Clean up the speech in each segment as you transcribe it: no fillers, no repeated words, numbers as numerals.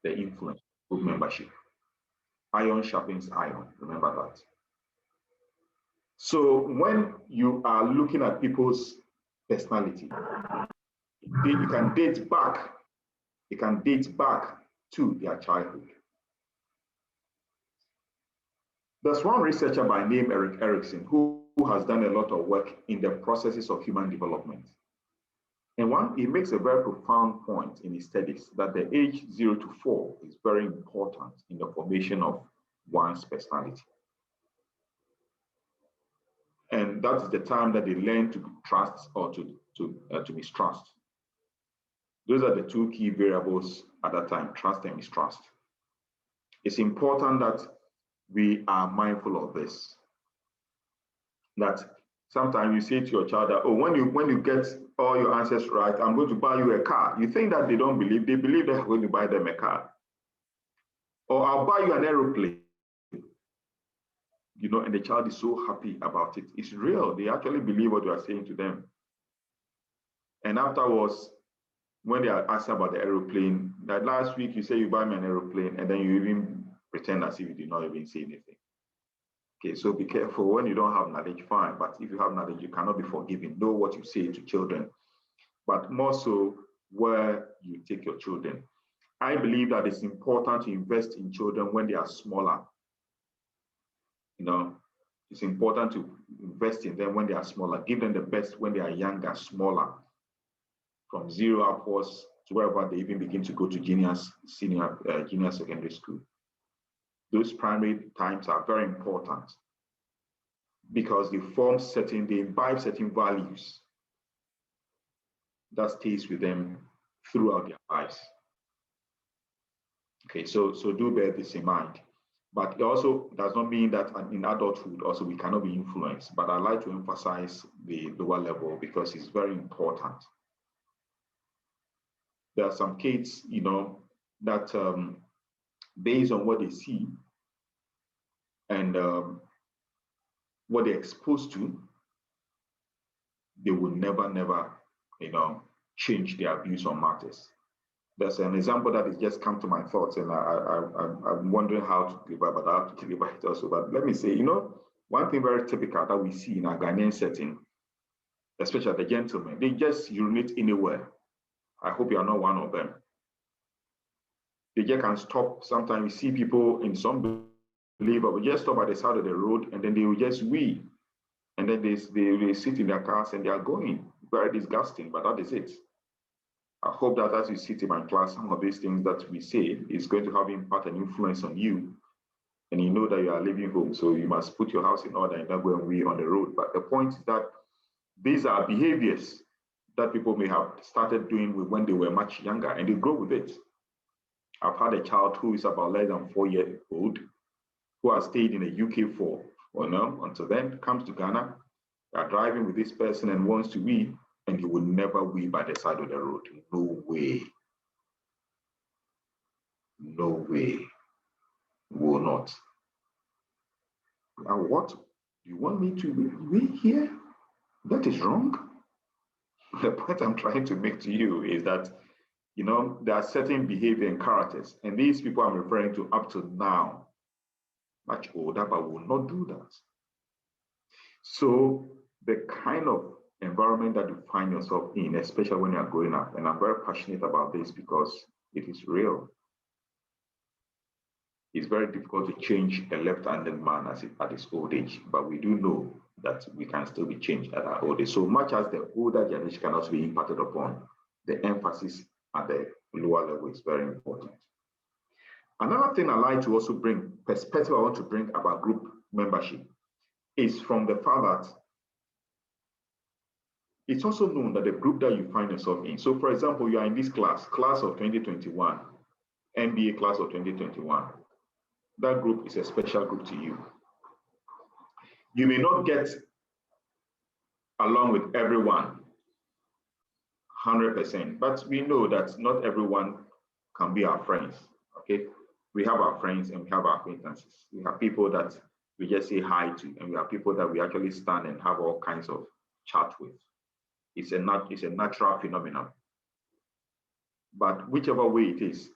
the influence of group membership. Iron sharpens iron, remember that. So when you are looking at people's personality, you can date back to their childhood. There's one researcher by name Erik Erikson who has done a lot of work in the processes of human development. And he makes a very profound point in his studies that the age 0 to 4 is very important in the formation of one's personality. And that's the time that they learn to trust or to mistrust. Those are the two key variables at that time, trust and mistrust. It's important that we are mindful of this. That sometimes you say to your child that, oh, when you get all your answers right, I'm going to buy you a car. You think that they don't believe, they believe that you're going to buy them a car. Or I'll buy you an aeroplane. You know, and the child is so happy about it. It's real. They actually believe what you are saying to them. And afterwards, when they are asked about the aeroplane, that last week you say you buy me an aeroplane, and then you even pretend as if you did not even say anything. Okay, so be careful when you don't have knowledge, fine. But if you have knowledge, you cannot be forgiven. Know what you say to children, but more so where you take your children. I believe that it's important to invest in children when they are smaller. You know, it's important to invest in them when they are smaller. Give them the best when they are younger, smaller, from 0 upwards to wherever they even begin to go to junior secondary school. Those primary times are very important because they imbibe certain values that stays with them throughout their lives. Okay, so do bear this in mind. But it also does not mean that in adulthood also we cannot be influenced. But I like to emphasize the lower level because it's very important. There are some kids, you know, that based on what they see and what they're exposed to, they will never, you know, change their views on matters. There's an example that has just come to my thoughts, and I'm wondering how to deliver, but I have to deliver it also. But let me say, you know, one thing very typical that we see in our Ghanaian setting, especially the gentlemen, they just urinate anywhere. I hope you are not one of them. They just can stop. Sometimes we see people in some believer will just stop at the side of the road and then they will just wee. And then they sit in their cars and they are going. Very disgusting, but that is it. I hope that as you sit in my class, some of these things that we say is going to have impact and influence on you. And you know that you are leaving home, so you must put your house in order and not go and wee on the road. But the point is that these are behaviors that people may have started doing when they were much younger, and they grow with it. I've had a child who is about less than 4 years old, who has stayed in the UK for, well, no, until then, comes to Ghana, they are driving with this person and wants to wee, and he will never wee by the side of the road. No way. No way. Will not. Now what? You want me to wee here? That is wrong. The point I'm trying to make to you is that, you know, there are certain behavior and characters, and these people I'm referring to up to now, much older, but will not do that. So the kind of environment that you find yourself in, especially when you are growing up, and I'm very passionate about this because it is real. It's very difficult to change a left-handed man at his old age, but we do know that we can still be changed at our old age. So much as the older generation can also be impacted upon, the emphasis at the lower level is very important. Another thing I like to also bring, perspective I want to bring about group membership is from the fact that it's also known that the group that you find yourself in. So for example, you are in this class of 2021, MBA class of 2021. That group is a special group to you. You may not get along with everyone 100%, but we know that not everyone can be our friends, okay? We have our friends and we have our acquaintances. We have people that we just say hi to, and we have people that we actually stand and have all kinds of chat with. It's a natural phenomenon. But whichever way it is,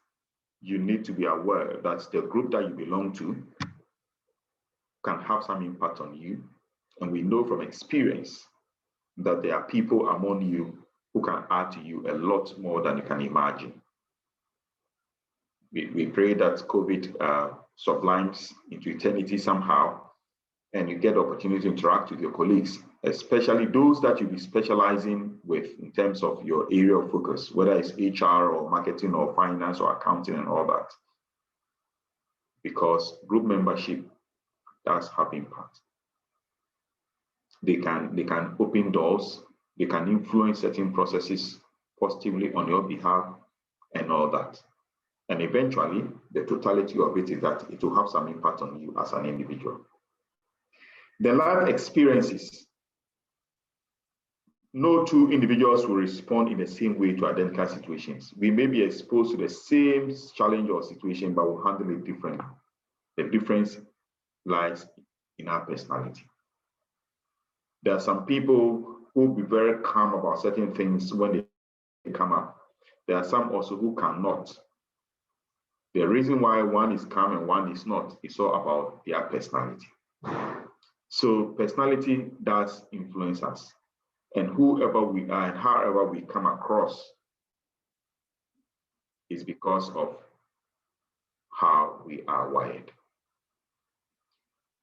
you need to be aware that the group that you belong to can have some impact on you. And we know from experience that there are people among you who can add to you a lot more than you can imagine. We pray that COVID sublimes into eternity somehow, and you get the opportunity to interact with your colleagues, especially those that you'll be specializing with in terms of your area of focus, whether it's HR or marketing or finance or accounting and all that. Because group membership does have impact. They can open doors, they can influence certain processes positively on your behalf and all that. And eventually, the totality of it is that it will have some impact on you as an individual. The life experiences. No two individuals will respond in the same way to identical situations. We may be exposed to the same challenge or situation, but we'll handle it differently. The difference lies in our personality. There are some people who will be very calm about certain things when they come up. There are some also who cannot. The reason why one is calm and one is not is all about their personality. So personality does influence us. And whoever we are and however we come across is because of how we are wired.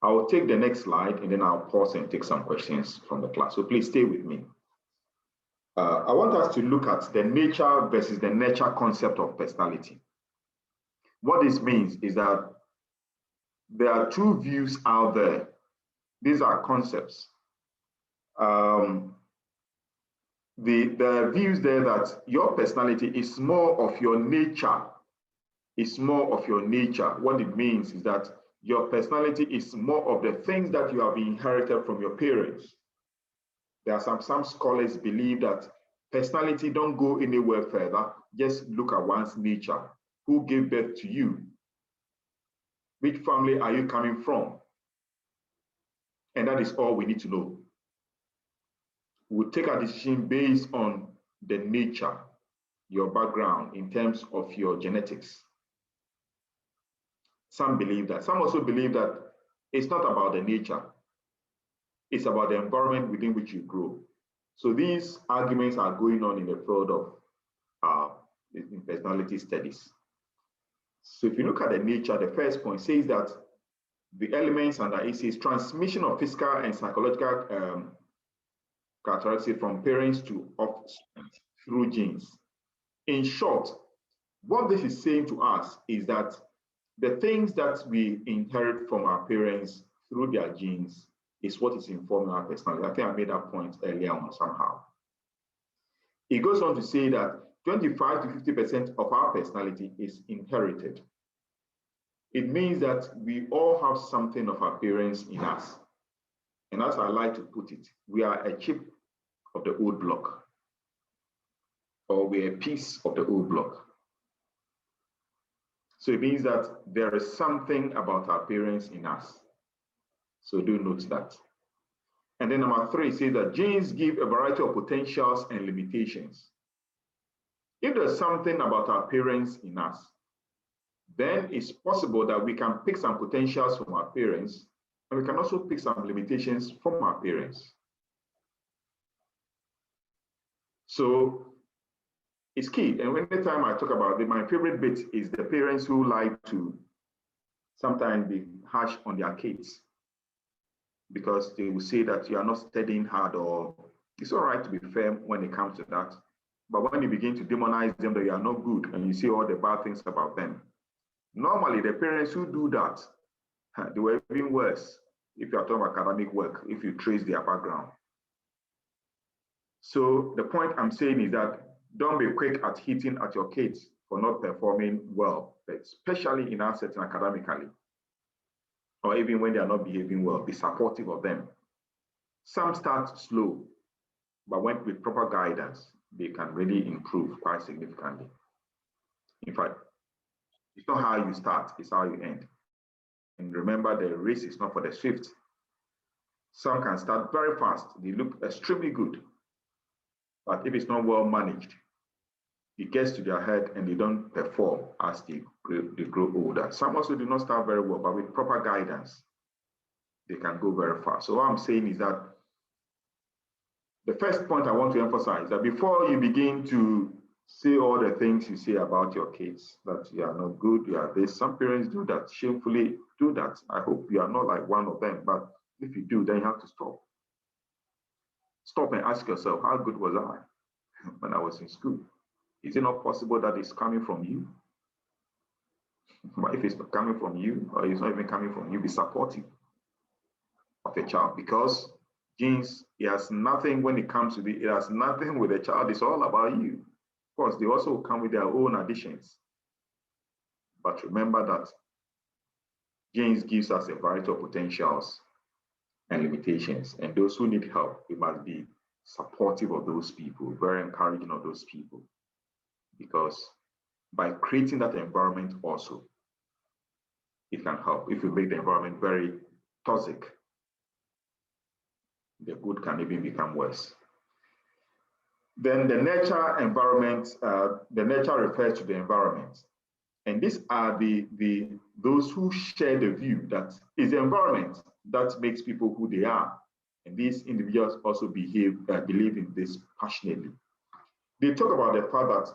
I will take the next slide and then I'll pause and take some questions from the class. So please stay with me. I want us to look at the nature versus the nurture concept of personality. What this means is that there are two views out there. These are concepts. The views there that your personality is more of your nature. It's more of your nature. What it means is that your personality is more of the things that you have inherited from your parents. There are some scholars believe that personality don't go anywhere further. Just look at one's nature. Who gave birth to you? Which family are you coming from? And that is all we need to know. We'll take a decision based on the nature, your background in terms of your genetics. Some believe that. Some also believe that it's not about the nature. It's about the environment within which you grow. So these arguments are going on in the field of in personality studies. So if you look at the nature, the first point says that the elements under it says transmission of physical and psychological characteristics from parents to offspring through genes. In short, what this is saying to us is that the things that we inherit from our parents through their genes is what is informing our personality. I think I made that point earlier on somehow. It goes on to say that 25 to 50% of our personality is inherited. It means that we all have something of our parents in us. And as I like to put it, we are a chip of the old block, or we're a piece of the old block. So it means that there is something about our parents in us. So do note that. And then number 3 says that genes give a variety of potentials and limitations. If there's something about our parents in us, then it's possible that we can pick some potentials from our parents, and we can also pick some limitations from our parents. So it's key. And anytime I talk about it, my favorite bit is the parents who like to sometimes be harsh on their kids because they will say that you are not studying hard, or it's all right to be firm when it comes to that. But when you begin to demonize them that you are not good and you see all the bad things about them, normally the parents who do that, they were even worse if you are talking about academic work, if you trace their background. So the point I'm saying is that don't be quick at hitting at your kids for not performing well, especially in our setting academically, or even when they are not behaving well. Be supportive of them. Some start slow, but with proper guidance, they can really improve quite significantly. In fact, it's not how you start, it's how you end. And remember, the race is not for the swift. Some can start very fast, they look extremely good, but if it's not well managed, it gets to their head and they don't perform as they grow older. Some also do not start very well, but with proper guidance, they can go very far. So what I'm saying is that the first point I want to emphasize that before you begin to say all the things you say about your kids, that you are not good, you are this, some parents do that, shamefully do that. I hope you are not like one of them, but if you do, then you have to stop. Stop and ask yourself, how good was I when I was in school? Is it not possible that it's coming from you? But if it's not coming from you, or it's not even coming from you, be supportive of a child, because genes, it has nothing when it comes to it has nothing with the child, it's all about you. Of course, they also come with their own additions. But remember that genes gives us a variety of potentials and limitations, and those who need help, we must be supportive of those people, very encouraging of those people, because by creating that environment also, it can help. If you make the environment very toxic, the good can even become worse. Then the nature environment, the nature refers to the environment. And these are those who share the view that it's the environment that makes people who they are. And these individuals also believe in this passionately. They talk about the fact that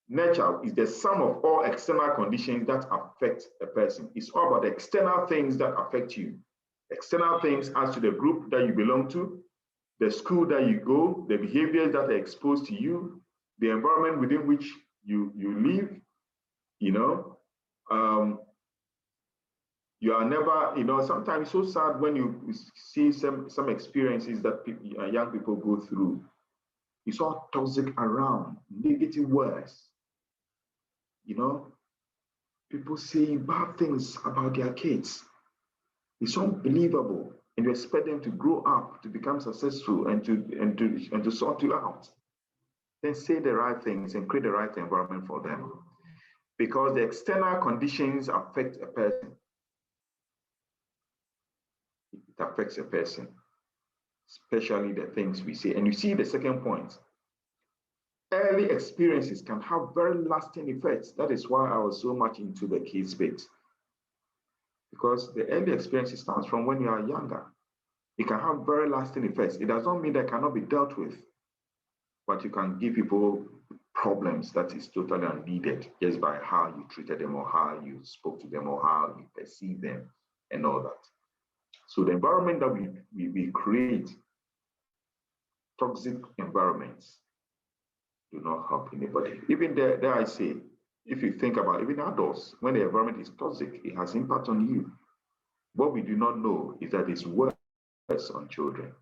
nature is the sum of all external conditions that affect a person. It's all about the external things that affect you. External things as to the group that you belong to, the school that you go, the behaviors that are exposed to you, the environment within which you live. You know, you are never, you know, sometimes it's so sad when you see some experiences that young people go through. It's all toxic around, negative words. You know, people say bad things about their kids. It's unbelievable, and you expect them to grow up, to become successful, and to sort you out. Then say the right things and create the right environment for them, because the external conditions affect a person. It affects a person, especially the things we say. And you see the second point. Early experiences can have very lasting effects. That is why I was so much into the kids bit. Because the early experiences starts from when you are younger. It can have very lasting effects. It does not mean that cannot be dealt with, but you can give people problems that is totally unneeded just by how you treated them or how you spoke to them or how you perceive them and all that. So the environment that we create, toxic environments, do not help anybody. Even there I say, if you think about even adults, when the environment is toxic, it has impact on you. What we do not know is that it's worse on children.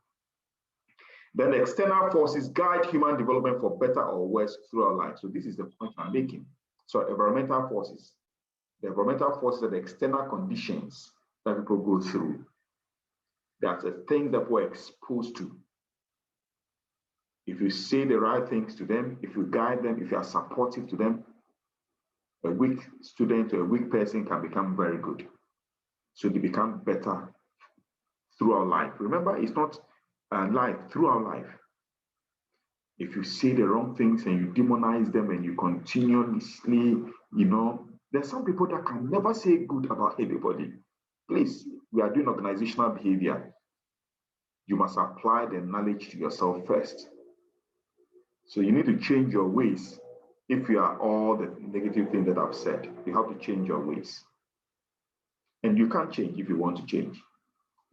Then the external forces guide human development for better or worse throughout life. So this is the point I'm making. So environmental forces. The environmental forces are the external conditions that people go through. That's the things that we're exposed to. If you say the right things to them, if you guide them, if you are supportive to them, a weak student or a weak person can become very good. So they become better throughout life. Remember, it's not life, throughout life. If you say the wrong things and you demonize them and you continuously, you know, there's some people that can never say good about anybody. Please, we are doing organizational behavior. You must apply the knowledge to yourself first. So you need to change your ways. If you are all the negative things that I've said, you have to change your ways. And you can't change if you want to change.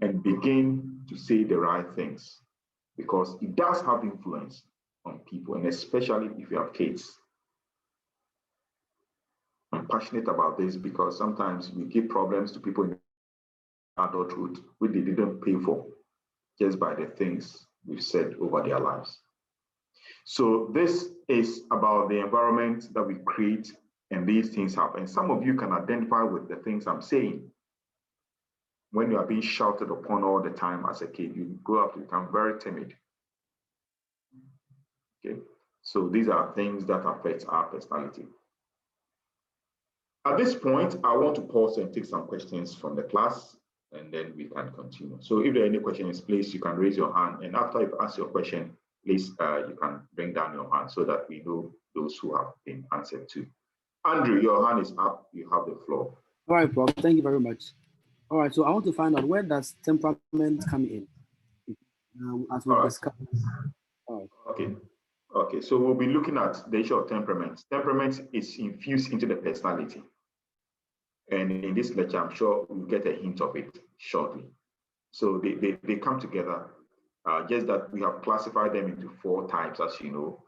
And begin to say the right things, because it does have influence on people, and especially if you have kids. I'm passionate about this because sometimes we give problems to people in adulthood which they didn't pay for just by the things we've said over their lives. So this is about the environment that we create, and these things happen. Some of you can identify with the things I'm saying. When you are being shouted upon all the time as a kid, you grow up to become very timid. Okay, so these are things that affect our personality. At this point, I want to pause and take some questions from the class, and then we can continue. So if there are any questions, please, you can raise your hand. And after you've asked your question, please, you can bring down your hand so that we know those who have been answered to. Andrew, your hand is up. You have the floor. All right, Prof. Thank you very much. All right, so I want to find out, where does temperament come in? As we discussed. All right. Okay. So we'll be looking at the issue of temperament. Temperament is infused into the personality. And in this lecture, I'm sure we'll get a hint of it shortly. So they come together, just that we have classified them into 4 types, as you know.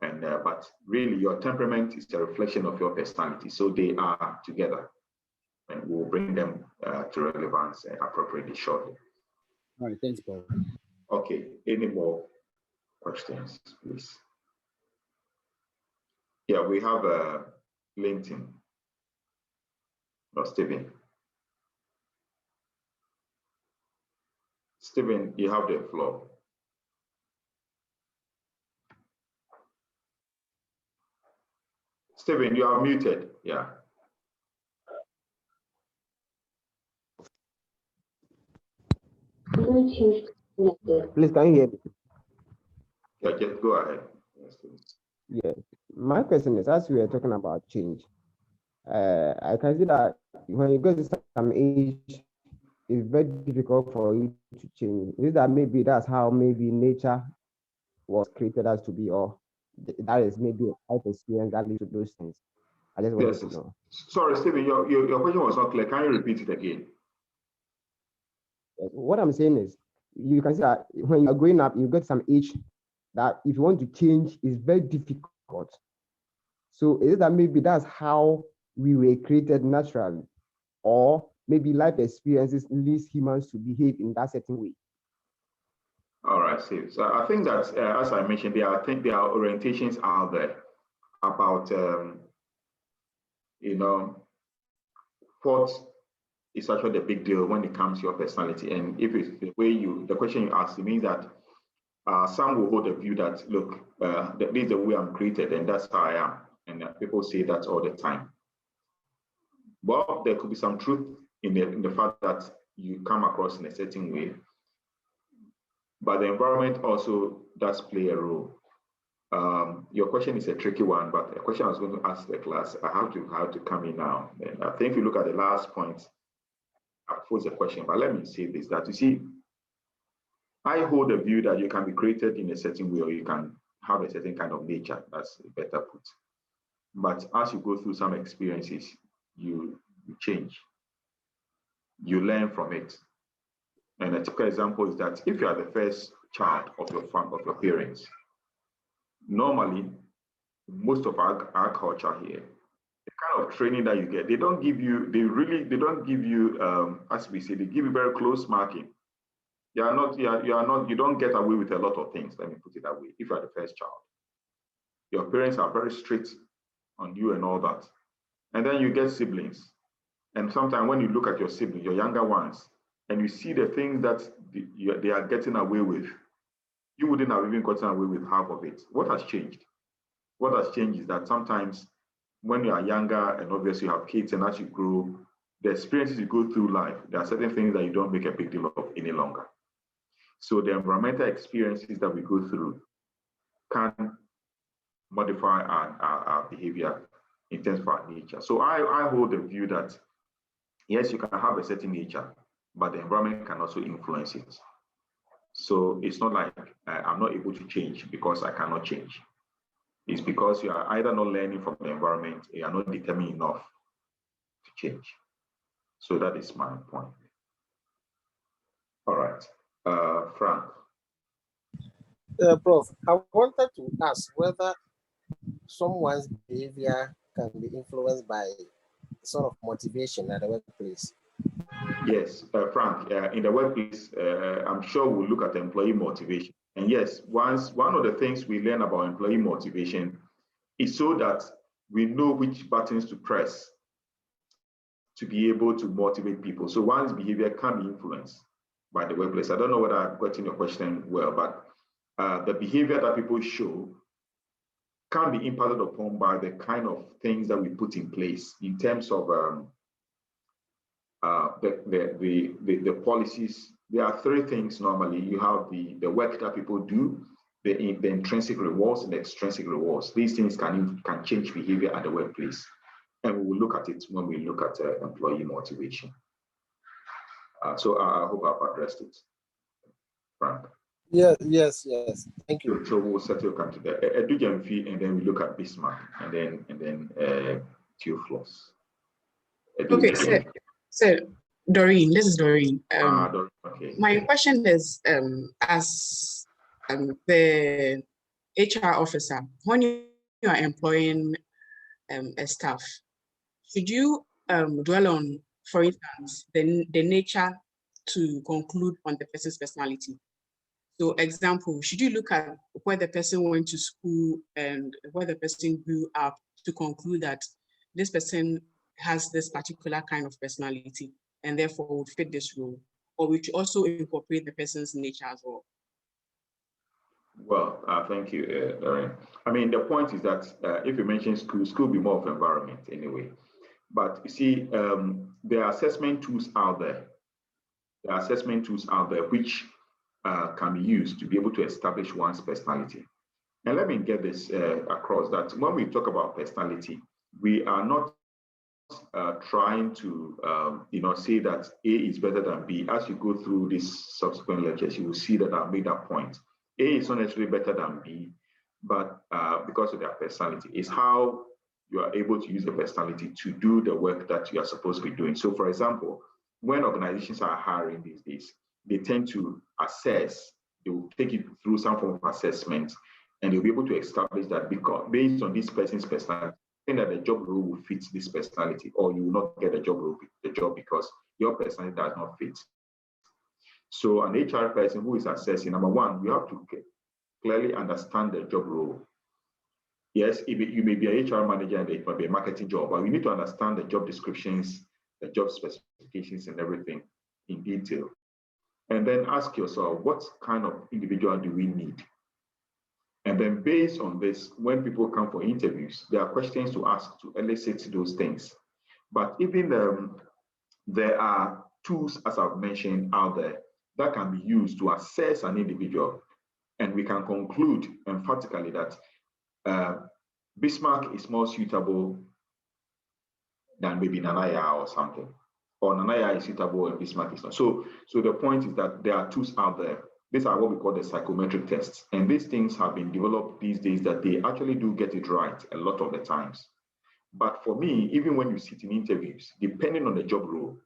And but really, your temperament is a reflection of your personality. So they are together, and we'll bring them to relevance appropriately shortly. All right, thanks, Paul. Okay, any more questions, please? Yeah, we have LinkedIn. No, Stephen. Stephen, you have the floor. Stephen, you are muted. Yeah. Please, can you hear me? Yeah, just go ahead. Yes. My question is, as we are talking about change, I can see that when you go to some age, it's very difficult for you to change. Is that maybe that's how maybe nature was created as to be, or that is maybe a life experience that leads to those things? I just wanted to know. Sorry, Stephen, your question was not clear. Can you repeat it again? What I'm saying is, you can see that when you're growing up, you get some age that if you want to change, is very difficult. So is it that maybe that's how we were created naturally, or maybe life experiences leads humans to behave in that certain way? All right, so I think that as I mentioned, there are orientations out there about what is actually the big deal when it comes to your personality. And if it's the way the question you asked, it means that some will hold the view that, look, this is the way I'm created, and that's how I am. And people say that all the time. Well, there could be some truth in the fact that you come across in a certain way, but the environment also does play a role. Your question is a tricky one, but a question I was going to ask the class, I have to come in now. And I think if you look at the last point, I posed a question, but let me say this, that you see, I hold the view that you can be created in a certain way, or you can have a certain kind of nature, that's better put. But as you go through some experiences, you change. You learn from it. And a typical example is that if you are the first child of your parents, normally, most of our culture here, the kind of training that you get, they don't give you, as we say, they give you very close marking. You don't get away with a lot of things, let me put it that way, if you are the first child. Your parents are very strict on you and all that. And then you get siblings. And sometimes when you look at your siblings, your younger ones, and you see the things that they are getting away with, you wouldn't have even gotten away with half of it. What has changed? What has changed is that sometimes when you are younger, and obviously you have kids, and as you grow, the experiences you go through life, there are certain things that you don't make a big deal of any longer. So the environmental experiences that we go through can modify our behavior in terms of our nature. So I hold the view that, yes, you can have a certain nature, but the environment can also influence it. So it's not like I'm not able to change because I cannot change. It's because you are either not learning from the environment, or you are not determined enough to change. So that is my point. All right, Frank. Prof, I wanted to ask whether someone's behavior can be influenced by sort of motivation at the workplace. Yes, Frank, in the workplace, I'm sure we'll look at employee motivation. And yes, one of the things we learn about employee motivation is so that we know which buttons to press to be able to motivate people. So one's behavior can be influenced by the workplace. I don't know whether I've gotten your question well, but the behavior that people show can be impacted upon by the kind of things that we put in place in terms of the policies. There are 3 things normally. You have the work that people do, the intrinsic rewards and the extrinsic rewards. These things can change behavior at the workplace. And we will look at it when we look at employee motivation. So I hope I've addressed it, Frank. Yes. Thank you. So we'll settle come to the Edugenfi, and then we look at Bismarck, and then Theophilus. Okay, so Doreen, this is Doreen. Doreen, okay. My question is, as the HR officer, when you are employing a staff, should you dwell on, for instance, the nature to conclude on the person's personality? So, example, should you look at where the person went to school and where the person grew up to conclude that this person has this particular kind of personality and therefore would fit this role? Or would you also incorporate the person's nature as well? Well, thank you, Doreen. I mean, the point is that if you mention school will be more of environment anyway. But you see, there are assessment tools out there. There are assessment tools out there which can be used to be able to establish one's personality. And let me get this across, that when we talk about personality, we are not trying to say that A is better than B. As you go through these subsequent lectures, you will see that I've made that point. A is not necessarily better than B, but because of their personality, it's how you are able to use the personality to do the work that you are supposed to be doing. So, for example, when organizations are hiring these days, they tend to assess, they will take you through some form of assessment, and they'll be able to establish that because based on this person's personality, that the job role will fit this personality, or you will not get the job because your personality does not fit. So an HR person who is assessing, number one, you have to clearly understand the job role. Yes, you may be an HR manager and it might be a marketing job, but you need to understand the job descriptions, the job specifications, and everything in detail. And then ask yourself, what kind of individual do we need? And then based on this, when people come for interviews, there are questions to ask to elicit those things. But even there are tools, as I've mentioned, out there that can be used to assess an individual. And we can conclude emphatically that Bismarck is more suitable than maybe Nanaya or something. Or Nanaya is suitable and Bismarck is not. So the point is that there are tools out there. These are what we call the psychometric tests. And these things have been developed these days that they actually do get it right a lot of the times. But for me, even when you sit in interviews, depending on the job role,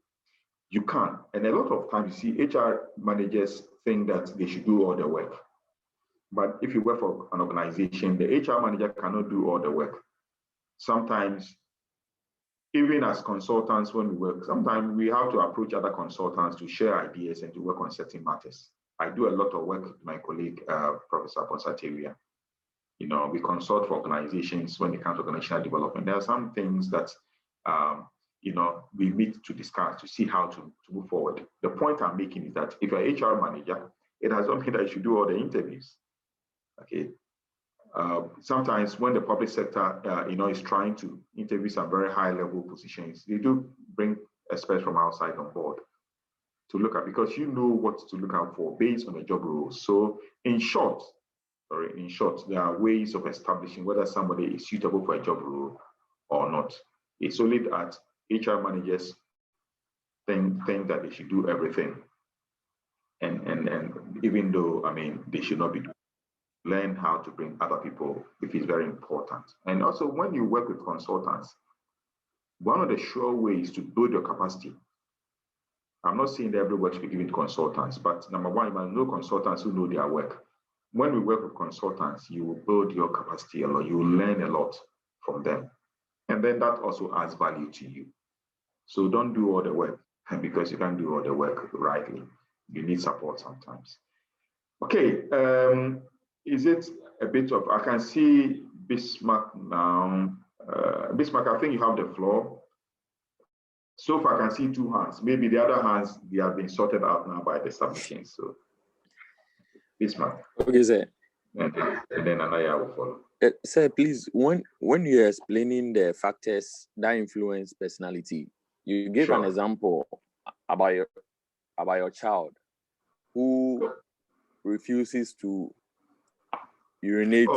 you can. And a lot of times you see HR managers think that they should do all the work. But if you work for an organization, the HR manager cannot do all the work. Sometimes, even as consultants, when we work, sometimes we have to approach other consultants to share ideas and to work on certain matters. I do a lot of work with my colleague, Professor Ponsateria. We consult for organizations when it comes to organizational development. There are some things that, we meet to discuss to see how to move forward. The point I'm making is that if you're an HR manager, it has not mean that you should do all the interviews. Okay. Sometimes when the public sector, is trying to interview some very high-level positions, they do bring experts from outside on board to look at, because you know what to look out for based on the job roles. So in short, there are ways of establishing whether somebody is suitable for a job role or not. It's only that HR managers think that they should do everything. And even though, they should not be doing. Learn how to bring other people if it's very important. And also when you work with consultants, one of the sure ways to build your capacity, I'm not saying that every work should be given to consultants, but number one, you must know consultants who know their work. When we work with consultants, you will build your capacity a lot, you will learn a lot from them. And then that also adds value to you. So don't do all the work, because you can't do all the work rightly. You need support sometimes. Okay, is it a bit of, I can see Bismarck now. Bismarck, I think you have the floor. So far, I can see two hands. Maybe the other hands, they have been sorted out now by the submission. So, Bismarck. Okay, sir. And then Anaya will follow. Sir, please, when you're explaining the factors that influence personality, you gave an example about your child who refuses to urinate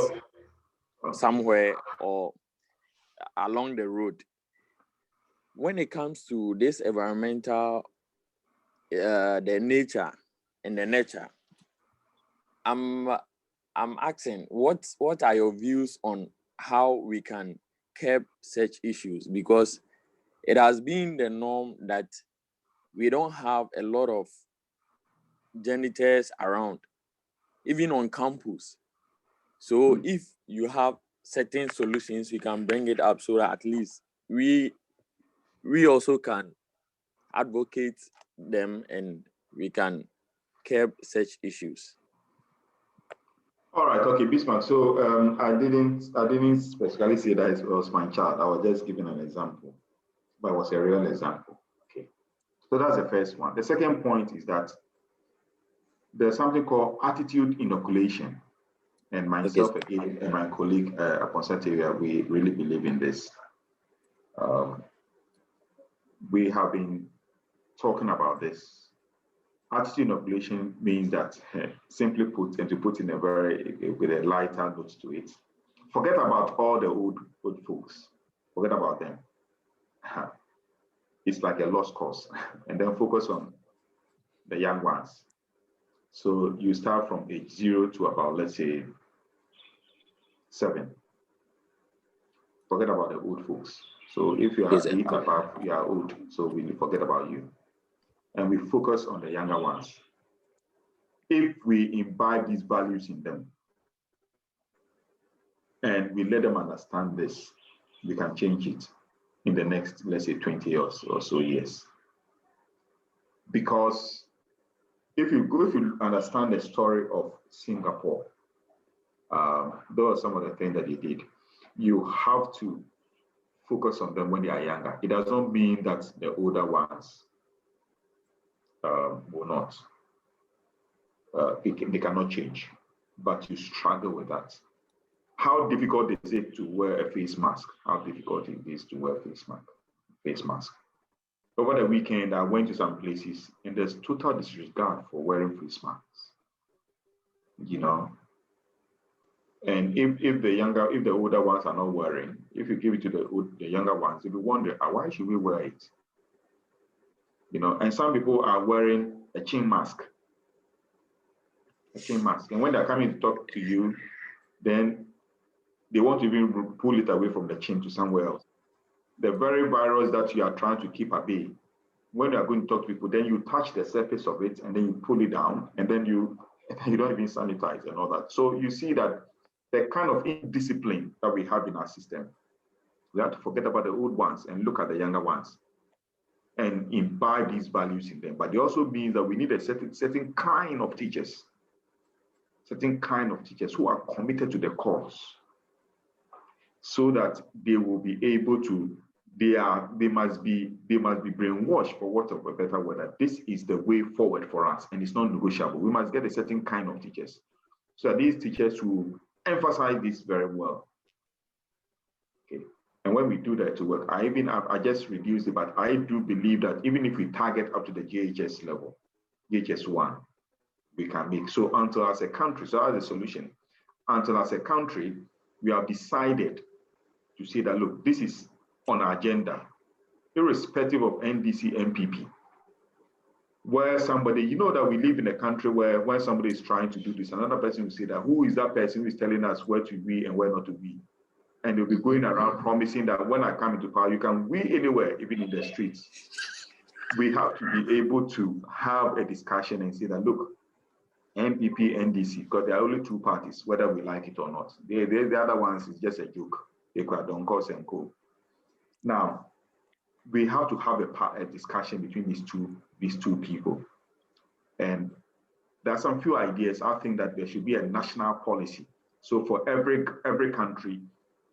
somewhere or along the road. When it comes to this environmental, the nature and the nurture, I'm asking, what are your views on how we can curb such issues? Because it has been the norm that we don't have a lot of janitors around, even on campus. So if you have certain solutions, we can bring it up so that at least we also can advocate them and we can curb such issues. All right, okay, Bismarck. So I didn't specifically say that it was my child. I was just giving an example, but it was a real example. Okay, so that's the first one. The second point is that there's something called attitude inoculation, and myself again and my colleague upon area, we really believe in this. We have been talking about this. Attitude inoculation means that, simply put, and to put in with a lighter note to it, forget about all the old folks. Forget about them. It's like a lost cause, and then focus on the young ones. So you start from age 0 to about, let's say, 7. Forget about the old folks. So if you are 8 above, you are old. So we forget about you. And we focus on the younger ones. If we imbibe these values in them and we let them understand this, we can change it in the next, let's say, 20 years or so years. Because if you understand the story of Singapore, those are some of the things that they did. You have to focus on them when they are younger. It does not mean that the older ones will not. They cannot change, but you struggle with that. How difficult is it to wear a face mask? How difficult it is to wear a face mask? Over the weekend, I went to some places and there's total disregard for wearing face masks. You know, and if the older ones are not wearing, if you give it to the younger ones, if you wonder, why should we wear it? You know, and some people are wearing a chin mask. And when they're coming to talk to you, then they want to even pull it away from the chin to somewhere else. The very virus that you are trying to keep at bay, when you are going to talk to people, then you touch the surface of it and then you pull it down and then you don't even sanitize and all that. So you see that the kind of indiscipline that we have in our system, we have to forget about the old ones and look at the younger ones and imbibe these values in them. But it also means that we need a certain kind of teachers who are committed to the cause, so that they will be able to, they must be brainwashed, for want of a better word, that this is the way forward for us and it's not negotiable. We must get a certain kind of teachers, so that these teachers will emphasize this very well. Okay. And when we do that to work, I just reduced it, but I do believe that even if we target up to the JHS level, JHS 1, we can make. So until as a country, so as a solution, until as a country, we have decided to say that, look, this is on our agenda, irrespective of NDC, MPP, where somebody, you know that we live in a country where when somebody is trying to do this, another person will say that, who is that person who is telling us where to be and where not to be? And they'll be going around promising that when I come into power, you can be anywhere, even in the streets. We have to be able to have a discussion and say that, look, MPP, NDC, because there are only two parties, whether we like it or not. The other ones is just a joke. And co. Now, we have to have a discussion between these two people. And there are some few ideas. I think that there should be a national policy. So for every country,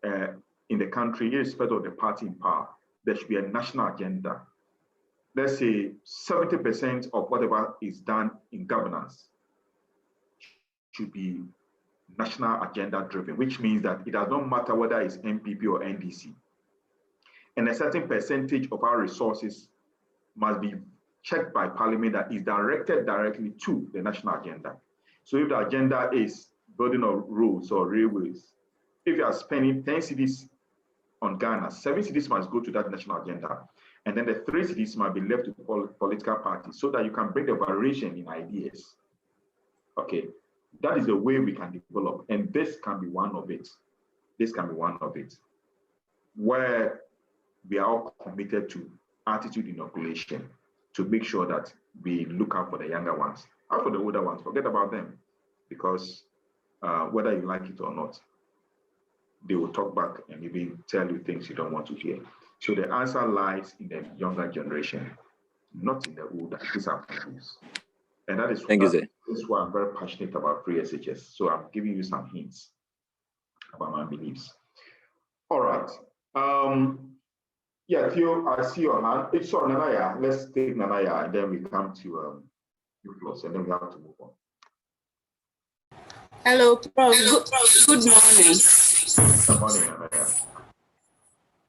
in the country, irrespective of the party in power, there should be a national agenda. Let's say 70% of whatever is done in governance should be national agenda driven, which means that it does not matter whether it's MPP or NDC. And a certain percentage of our resources must be checked by Parliament that is directed directly to the national agenda. So if the agenda is building of roads or railways, if you are spending 10 cities on Ghana, 7 cities must go to that national agenda. And then the 3 cities must be left to political parties so that you can bring the variation in ideas. Okay, that is the way we can develop. And this can be one of it. This can be one of it, where we are all committed to attitude inoculation to make sure that we look out for the younger ones. Out for the older ones, forget about them, because whether you like it or not, they will talk back and even tell you things you don't want to hear. So the answer lies in the younger generation, not in the older. These are views. And that is why I'm very passionate about free SHS. So I'm giving you some hints about my beliefs. All right. Yeah, Theo, I see your hand. It's on Nanaya. Let's take Nanaya, and then we come to Euphlos, and then we have to move on. Hello, Prof. Good morning. Good morning,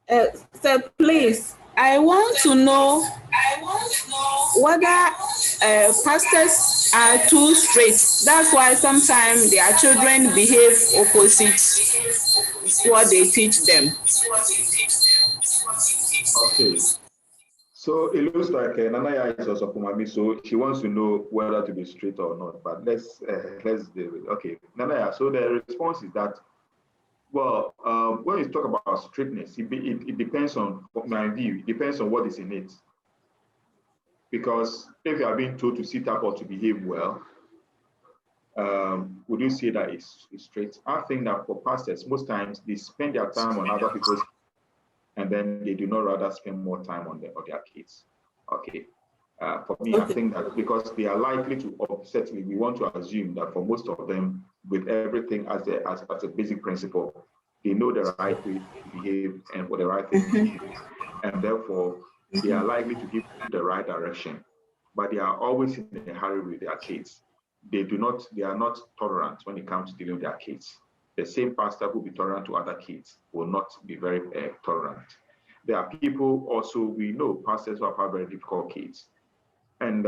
Nanaya. So please, I want to know whether pastors are too strict. That's why sometimes their children behave opposite what they teach them. Okay. So it looks like Nanaya is also from me, so she wants to know whether to be strict or not. But let's deal with it. Okay, Nanaya. So the response is that, well, when you talk about strictness, it depends on my view. It depends on what is in it. Because if you are being told to sit up or to behave well, would you say that it's strict? I think that for pastors, most times they spend their time on other people's, and then they do not rather spend more time on their kids. Okay. For me, okay. I think that because they are likely to, certainly we want to assume that for most of them, with everything as a basic principle, they know the right way to behave and for the right thing to behave. And therefore, they are likely to give the right direction. But they are always in a hurry with their kids. They are not tolerant when it comes to dealing with their kids. The same pastor who will be tolerant to other kids will not be very tolerant. There are people also, we know pastors who have had very difficult kids. And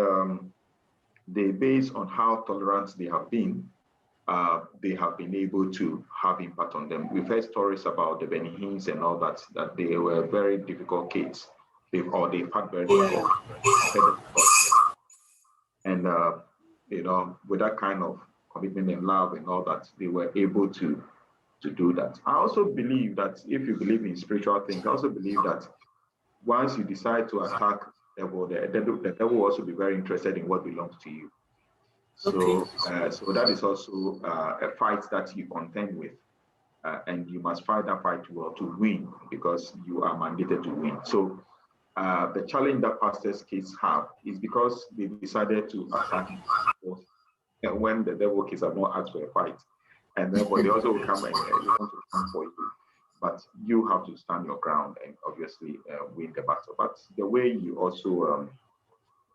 they, based on how tolerant they have been able to have impact on them. We've heard stories about the Benny Hinns and all that they were very difficult kids. They've had very difficult. And with that kind of commitment and love and all that, they were able to do that. I also believe that if you believe in spiritual things, I also believe that once you decide to attack the devil will also be very interested in what belongs to you. So, okay. So that is also a fight that you contend with, and you must fight that fight well to win, because you are mandated to win. So the challenge that pastors' kids have is because they decided to attack when the devil kids have not asked for a fight, and therefore they also will come and they want to come for you. But you have to stand your ground and obviously win the battle. But the way you also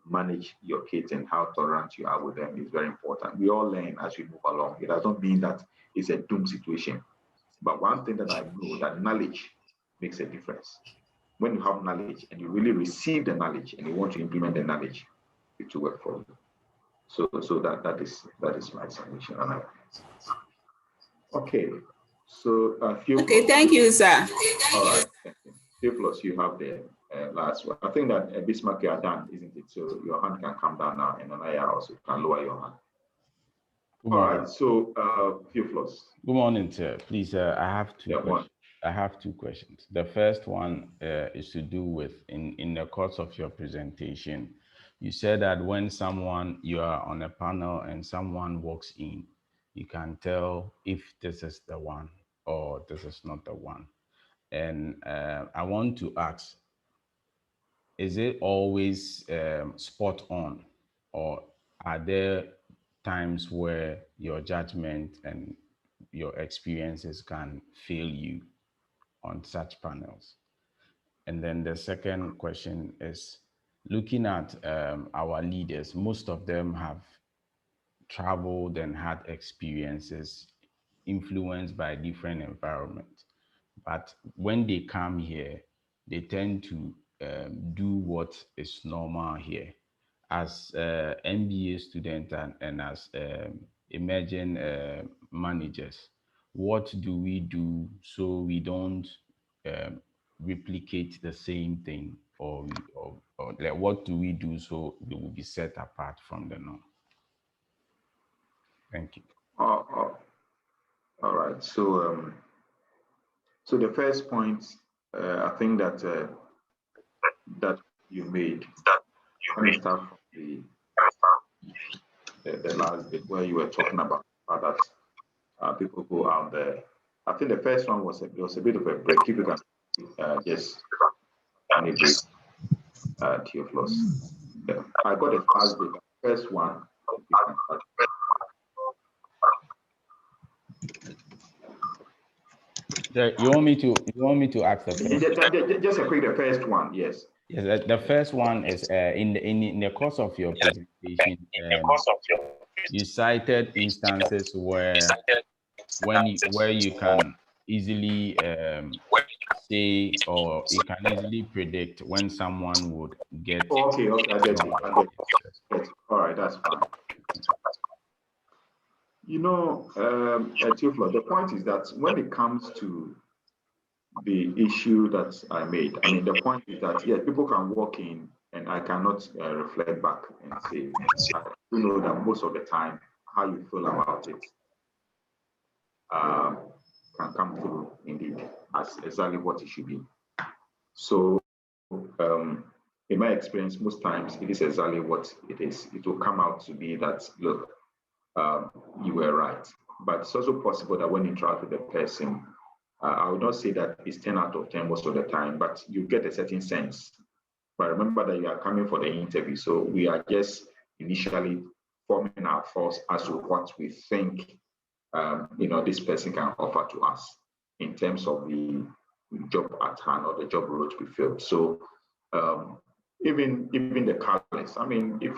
manage your kids and how tolerant you are with them is very important. We all learn as we move along. It doesn't mean that it's a doom situation. But one thing that I know, that knowledge makes a difference. When you have knowledge and you really receive the knowledge and you want to implement the knowledge, it will work for you. So that is my submission. Okay. So okay, thank you, sir. All right, thank you. Euphlos, you have the last one. I think that Bismarck, you are done, isn't it? So your hand can come down now, and Anaya also can lower your hand. All right, so Euphlos. Good morning, sir. Please, I have two questions. I have two questions. The first one is to do with, in the course of your presentation, you said that when you are on a panel and someone walks in, you can tell if this is the one or this is not the one. And I want to ask, is it always spot on, or are there times where your judgment and your experiences can fail you on such panels? And then the second question is, looking at our leaders, most of them have traveled and had experiences influenced by different environments. But when they come here, they tend to do what is normal here. As MBA student and as a emerging managers. What do we do so we don't replicate the same thing, or like, what do we do so we will be set apart from the norm? Thank you. All right. So so the first point, I think that that you made, let me start from the last bit where you were talking about that people go out there. I think the first one was a bit of a break. If you can just any break, Theophilus. Yeah. I got the last bit. First one. You want me to ask the first? Just a quick, the first one, yes. Yes, the first one is in the course of your presentation, you cited instances where you can easily say, or you can easily predict when someone would get. Okay, I get it. All right, that's fine. You know, Theophilus, the point is that when it comes to the issue that I made, I mean, the point is that, yeah, people can walk in and I cannot reflect back and say, you know, that most of the time, how you feel about it can come through indeed as exactly what it should be. So, in my experience, most times it is exactly what it is. It will come out to be that, look, you were right. But it's also possible that when you interact with the person, I would not say that it's 10 out of 10 most of the time, but you get a certain sense. But remember that you are coming for the interview. So we are just initially forming our thoughts as to what we think you know, this person can offer to us in terms of the job at hand or the job role to be filled. So even the colors, I mean, if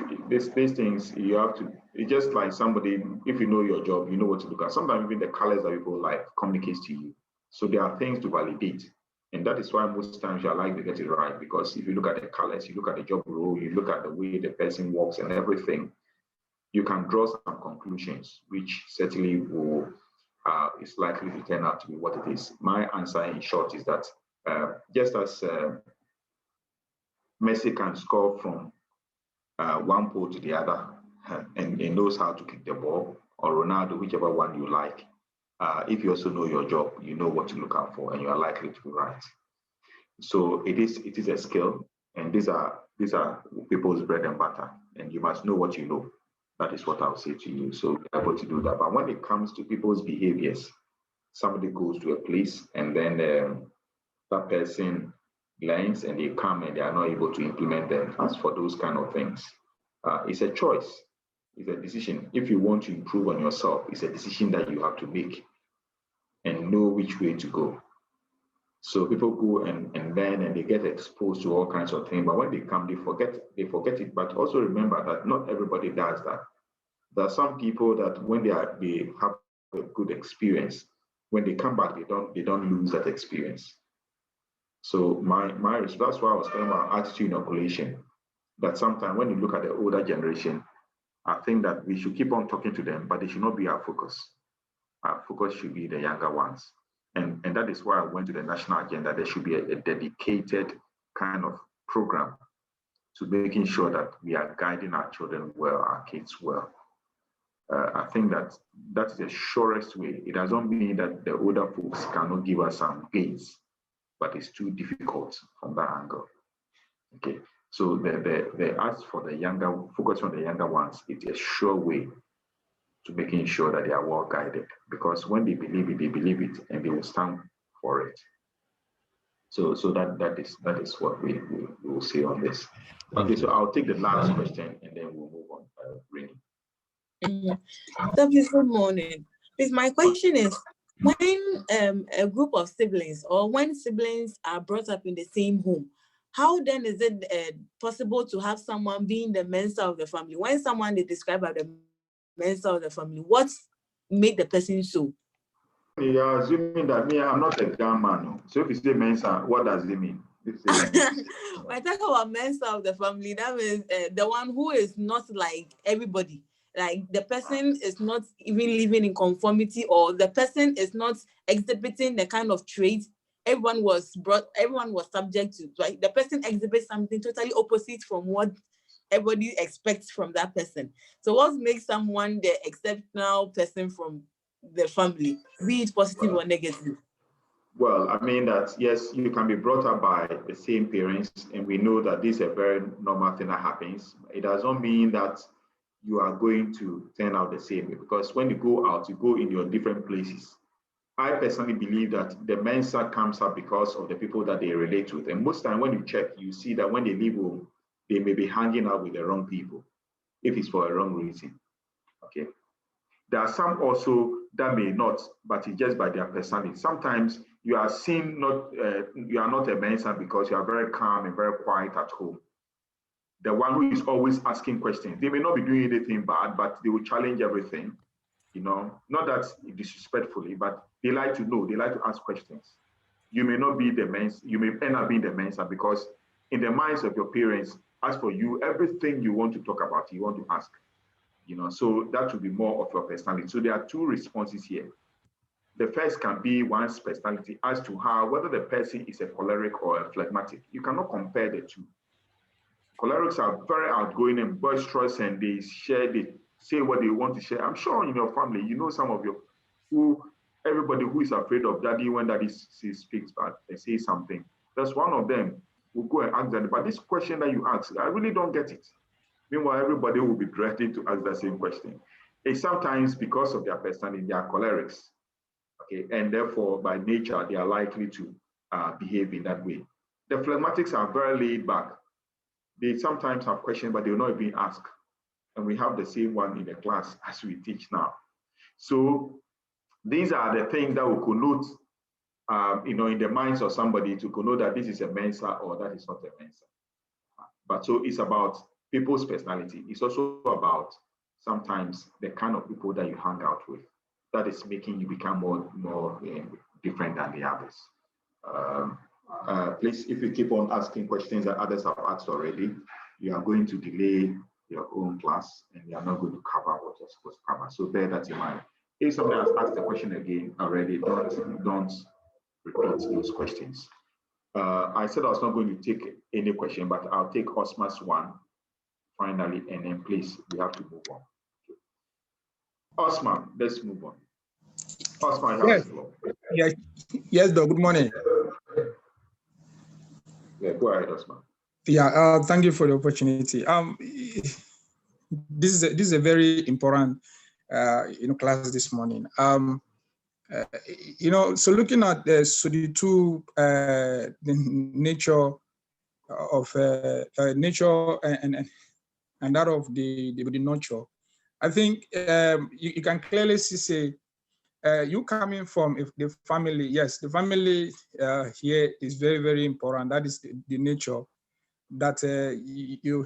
these things, you have to, it's just like somebody, if you know your job, you know what to look at. Sometimes even the colors that people like communicates to you. So there are things to validate. And that is why most times you are like to get it right, because if you look at the colors, you look at the job role, you look at the way the person walks and everything, you can draw some conclusions, which certainly will is likely to turn out to be what it is. My answer in short is that just as Messi can score from one pole to the other and he knows how to kick the ball, or Ronaldo, whichever one you like, if you also know your job, you know what to look out for and you are likely to be right. So it is a skill, and these are people's bread and butter, and you must know what you know. That is what I'll say to you. So be able to do that. But when it comes to people's behaviors, somebody goes to a place and then that person learns and they come and they are not able to implement them. As for those kind of things, it's a choice. It's a decision. If you want to improve on yourself, it's a decision that you have to make and know which way to go. So people go and learn and they get exposed to all kinds of things, but when they come, they forget it. But also remember that not everybody does that. There are some people that when they have a good experience, when they come back, they don't lose that experience. So that's why I was talking about attitude inoculation. That sometimes when you look at the older generation, I think that we should keep on talking to them, but they should not be our focus. Our focus should be the younger ones. And that is why I went to the national agenda. There should be a dedicated kind of program to making sure that we are guiding our children well, our kids well. I think that's the surest way. It doesn't mean that the older folks cannot give us some gains, but it's too difficult from that angle. Okay, so the ask for the younger, focus on the younger ones, it's a sure way to making sure that they are well guided, because when they believe it and they will stand for it. So that is what we will say on this. Okay, so I'll take the last question and then we'll move on. Rini. Good morning. Please, my question is, when a group of siblings or when siblings are brought up in the same home, how then is it possible to have someone being the Mensa of the family? When someone is described as the Mensa of the family, what made the person so? You are assuming that me, I'm not a gun man. So if you say Mensa, what does it mean? When I talk about Mensa of the family, that means the one who is not like everybody. like the person is not even living in conformity, or the person is not exhibiting the kind of traits everyone was subject to. Like the person exhibits something totally opposite from what everybody expects from that person. So what makes someone the exceptional person from the family, be it positive or negative? Well, I mean that, yes, you can be brought up by the same parents, and we know that this is a very normal thing that happens. It does not mean that you are going to turn out the same way, because when you go out, you go in your different places. I personally believe that the Mensa comes up because of the people that they relate with. And most time when you check, you see that when they leave home, they may be hanging out with the wrong people, if it's for a wrong reason. Okay. There are some also that may not, but it's just by their personality. Sometimes you are seen not, you are not a Mensa because you are very calm and very quiet at home. The one who is always asking questions. They may not be doing anything bad, but they will challenge everything. You know, not that disrespectfully, but they like to know, they like to ask questions. You may not be the Mensa, you may end up being the Mensa because in the minds of your parents, as for you, everything you want to talk about, you want to ask. You know, so that would be more of your personality. So there are two responses here. The first can be one's personality as to how, whether the person is a choleric or a phlegmatic. You cannot compare the two. Cholerics are very outgoing and boisterous, and they say what they want to share. I'm sure in your family, you know some of everybody who is afraid of daddy when daddy speaks, but they say something. That's one of them will go and ask daddy, but this question that you ask, I really don't get it. Meanwhile, everybody will be directed to ask the same question. It's sometimes because of their personality, they are cholerics, okay, and therefore by nature they are likely to behave in that way. The phlegmatics are very laid back. They sometimes have questions, but they will not even ask. And we have the same one in the class as we teach now. So these are the things that will connote, in the minds of somebody to connote that this is a Mensa or that is not a Mensa. But so it's about people's personality. It's also about sometimes the kind of people that you hang out with that is making you become more different than the others. Please, if you keep on asking questions that others have asked already, you are going to delay your own class and you are not going to cover what you're supposed to cover. So bear that in mind. If somebody has asked the question again already, don't repeat those questions. I said I was not going to take any question, but I'll take Osman's one finally, and then please, we have to move on. Okay. Osman, let's move on. Osman, you have the floor. Yes, Doc, good morning. Yeah, go ahead, Osman. Yeah, thank you for the opportunity. This is a very important class this morning. So looking at the two the nature of nature and that of the nurture, I think you can clearly see you coming from the family. Yes, the family here is very, very important. That is the nature that you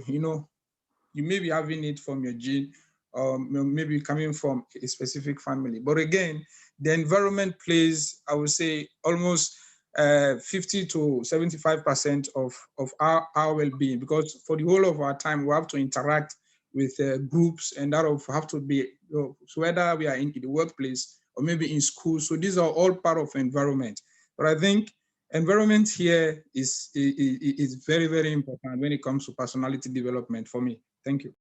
may be having it from your gene, or maybe coming from a specific family. But again, the environment plays, I would say, almost 50 to 75% of our well-being, because for the whole of our time, we have to interact with groups, and that have to be, so whether we are in the workplace or maybe in school. So these are all part of environment. But I think environment here is very, very important when it comes to personality development for me. Thank you.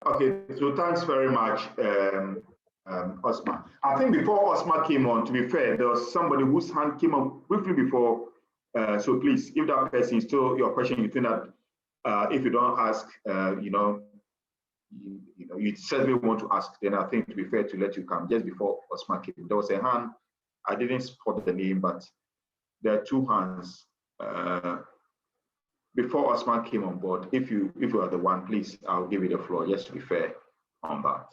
Okay, so thanks very much, Osman. I think before Osman came on, to be fair, there was somebody whose hand came up briefly before. So please, if that person is still your question, you think that if you don't ask, you certainly want to ask, then I think to be fair to let you come just before Osman came. There was a hand, I didn't spot the name, but there are two hands. Before Osman came on board, if you are the one, please, I'll give you the floor, just to be fair on that.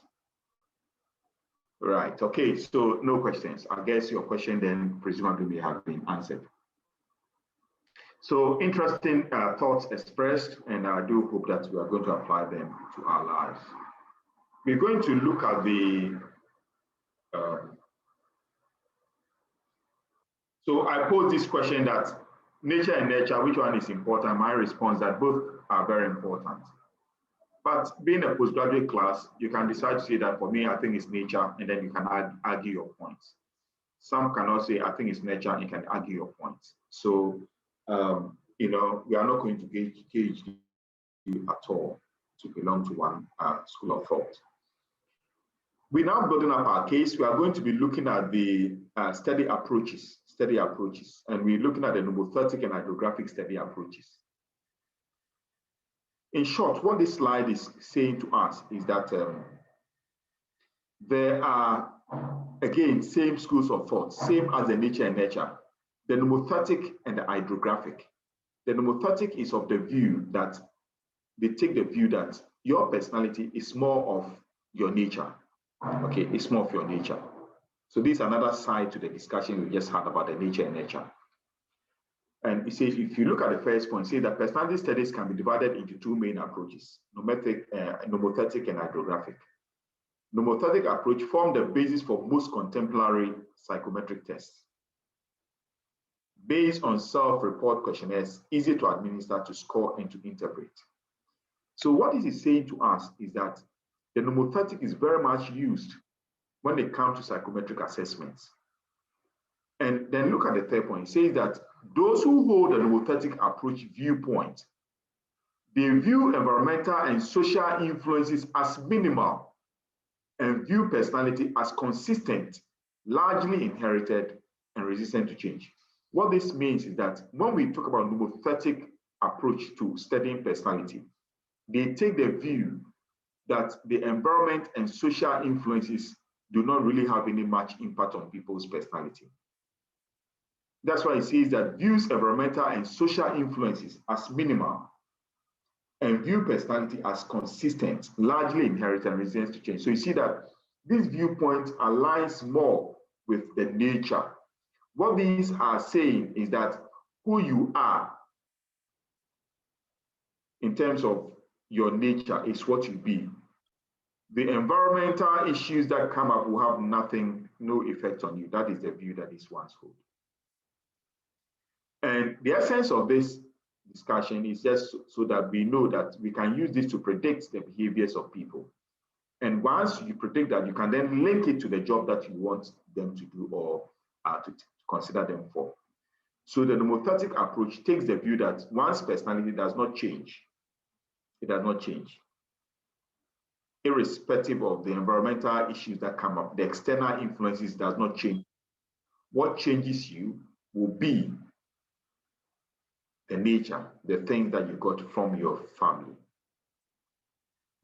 Right, okay, so no questions. I guess your question then presumably may have been answered. So interesting thoughts expressed, and I do hope that we are going to apply them to our lives. We're going to look at the, so I pose this question that nature and nurture, which one is important? My response that both are very important. But being a postgraduate class, you can decide to say that for me, I think it's nature, and then you can argue your points. Some cannot say, I think it's nature, and you can argue your points. So, you know, we are not going to gauge you at all to belong to one school of thought. We're now building up our case. We are going to be looking at the study approaches, and we're looking at the nomothetic and hydrographic study approaches. In short, what this slide is saying to us is that there are, again, same schools of thought, same as the nature and nurture, the nomothetic and the hydrographic. The nomothetic is of the view that they take the view that your personality is more of your nature. Okay, it's more of your nature. So this is another side to the discussion we just had about the nature and nurture. And it says, if you look at the first point, say that personality studies can be divided into two main approaches, nomothetic and hydrographic. Nomothetic approach form the basis for most contemporary psychometric tests. Based on self-report questionnaires, easy to administer, to score, and to interpret. So what this is saying to us is that the nomothetic is very much used when it comes to psychometric assessments. And then look at the third point. It says that those who hold the nomothetic approach viewpoint, they view environmental and social influences as minimal and view personality as consistent, largely inherited, and resistant to change. What this means is that when we talk about nomothetic approach to studying personality, they take the view that the environment and social influences do not really have any much impact on people's personality. That's why it says that views environmental and social influences as minimal and view personality as consistent, largely inherited, and resistant to change. So you see that this viewpoint aligns more with the nature. What these are saying is that who you are in terms of your nature is what you be. The environmental issues that come up will have no effect on you. That is the view that these ones hold. And the essence of this discussion is just so that we know that we can use this to predict the behaviors of people. And once you predict that, you can then link it to the job that you want them to do or to consider them for. So the nomothetic approach takes the view that one's personality does not change. It does not change. Irrespective of the environmental issues that come up, the external influences does not change. What changes you will be the nature, the thing that you got from your family.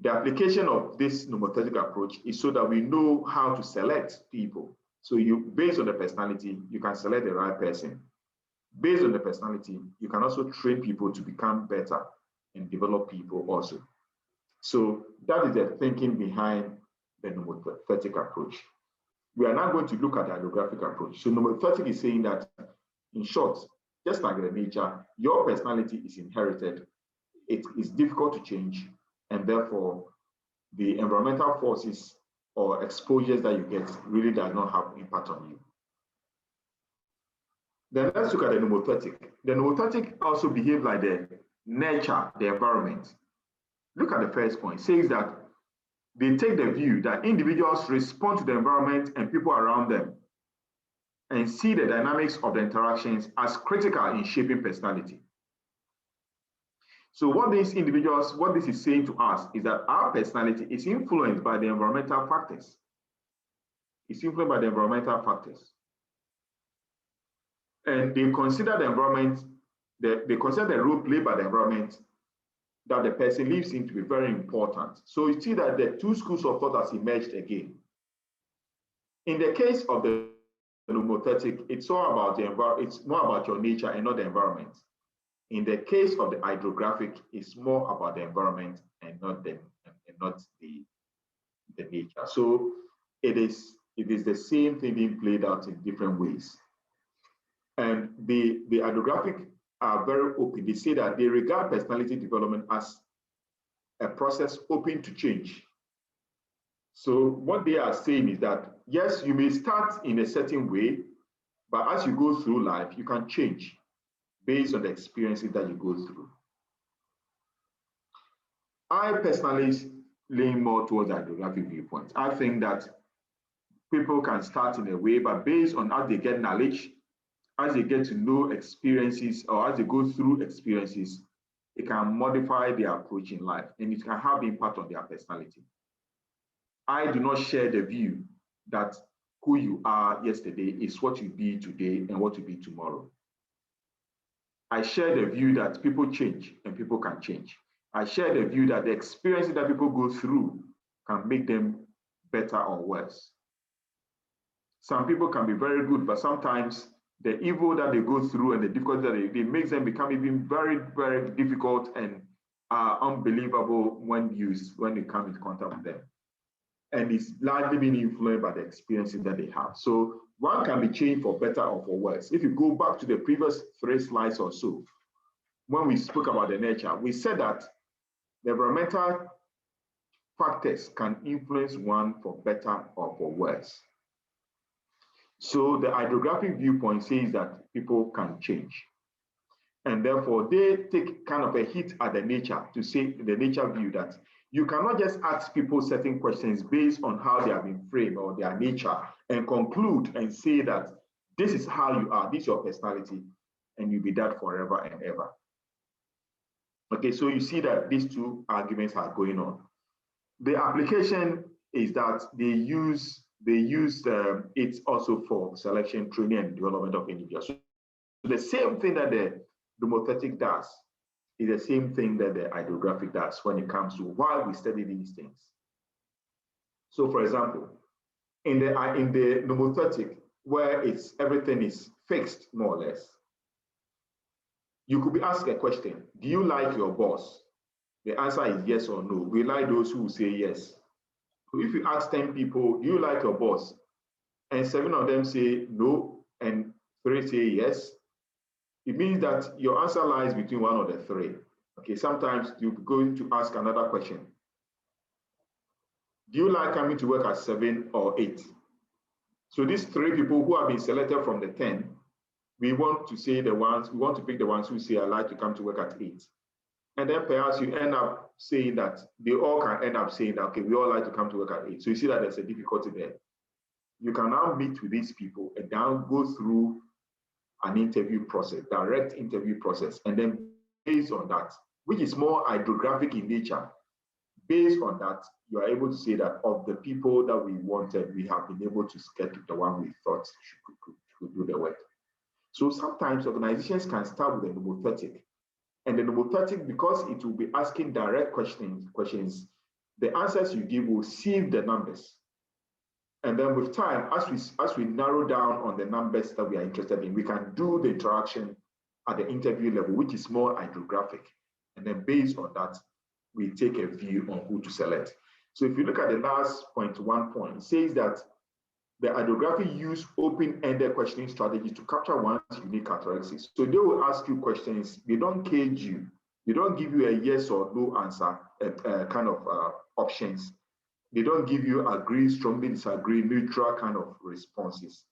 The application of this nomothetic approach is so that we know how to select people. So based on the personality, you can select the right person. Based on the personality, you can also train people to become better and develop people also. So that is the thinking behind the nomothetic approach. We are now going to look at the hydrographic approach. So nomothetic is saying that, in short, just like the nature, your personality is inherited. It is difficult to change, and therefore the environmental forces or exposures that you get really does not have impact on you. Then let's look at the nomothetic. The nomothetic also behave like the nature, the environment. Look at the first point. It says that they take the view that individuals respond to the environment and people around them and see the dynamics of the interactions as critical in shaping personality. So what this is saying to us is that our personality is influenced by the environmental factors. It's influenced by the environmental factors. And they consider the environment, they consider the role played by the environment that the person lives in to be very important. So you see that the two schools of thought has emerged again. In the case of the nomothetic, it's all about it's more about your nature and not the environment. In the case of the hydrographic, it's more about the environment and not the nature. So it is the same thing being played out in different ways. And the hydrographic are very open. They say that they regard personality development as a process open to change. So what they are saying is that, yes, you may start in a certain way, but as you go through life, you can change based on the experiences that you go through. I personally lean more towards hydrographic viewpoints. I think that people can start in a way, but based on as they get knowledge, as they get to know experiences, or as they go through experiences, it can modify their approach in life, and it can have impact on their personality. I do not share the view that who you are yesterday is what you be today and what you be tomorrow. I share the view that people change and people can change. I share the view that the experiences that people go through can make them better or worse. Some people can be very good, but sometimes the evil that they go through and the difficulty that they makes them become even very, very difficult and unbelievable when they come into contact with them. And it's largely being influenced by the experiences that they have. So one can be changed for better or for worse. If you go back to the previous 3 slides or so, when we spoke about the nature, we said that the environmental factors can influence one for better or for worse. So the hydrographic viewpoint says that people can change. And therefore, they take kind of a hit at the nature to say the nature view that you cannot just ask people certain questions based on how they have been framed or their nature and conclude and say that this is how you are, this is your personality, and you'll be that forever and ever. Okay, so you see that these two arguments are going on. The application is that they use it also for selection, training, and development of individuals. So the same thing that the nomothetic does is the same thing that the hydrographic does when it comes to why we study these things. So, for example, in the nomothetic, where everything is fixed more or less, you could be asked a question: do you like your boss? The answer is yes or no. We like those who say yes. So if you ask 10 people, do you like your boss? And 7 of them say no, and 3 say yes, it means that your answer lies between one of the 3. Okay, sometimes you're going to ask another question. Do you like coming to work at 7 or 8? So these 3 people who have been selected from the 10, we want to pick the ones who say, I like to come to work at 8. And then perhaps you end up saying that they all can end up saying that, okay, we all like to come to work at 8. So you see that there's a difficulty there. You can now meet with these people and now go through an interview process, direct interview process. And then based on that, which is more hydrographic in nature, based on that, you are able to say that of the people that we wanted, we have been able to get the one we thought should do the work. So sometimes organizations can start with a nomothetic. And the nomothetic, because it will be asking direct questions, the answers you give will sieve the numbers. And then with time, as we narrow down on the numbers that we are interested in, we can do the interaction at the interview level, which is more hydrographic. And then based on that, we take a view on who to select. So if you look at the last point, it says that the hydrographic use open-ended questioning strategy to capture one's unique characteristics. So they will ask you questions. They don't cage you. They don't give you a yes or no answer kind of options. They don't give you agree, strongly disagree, neutral kind of responses.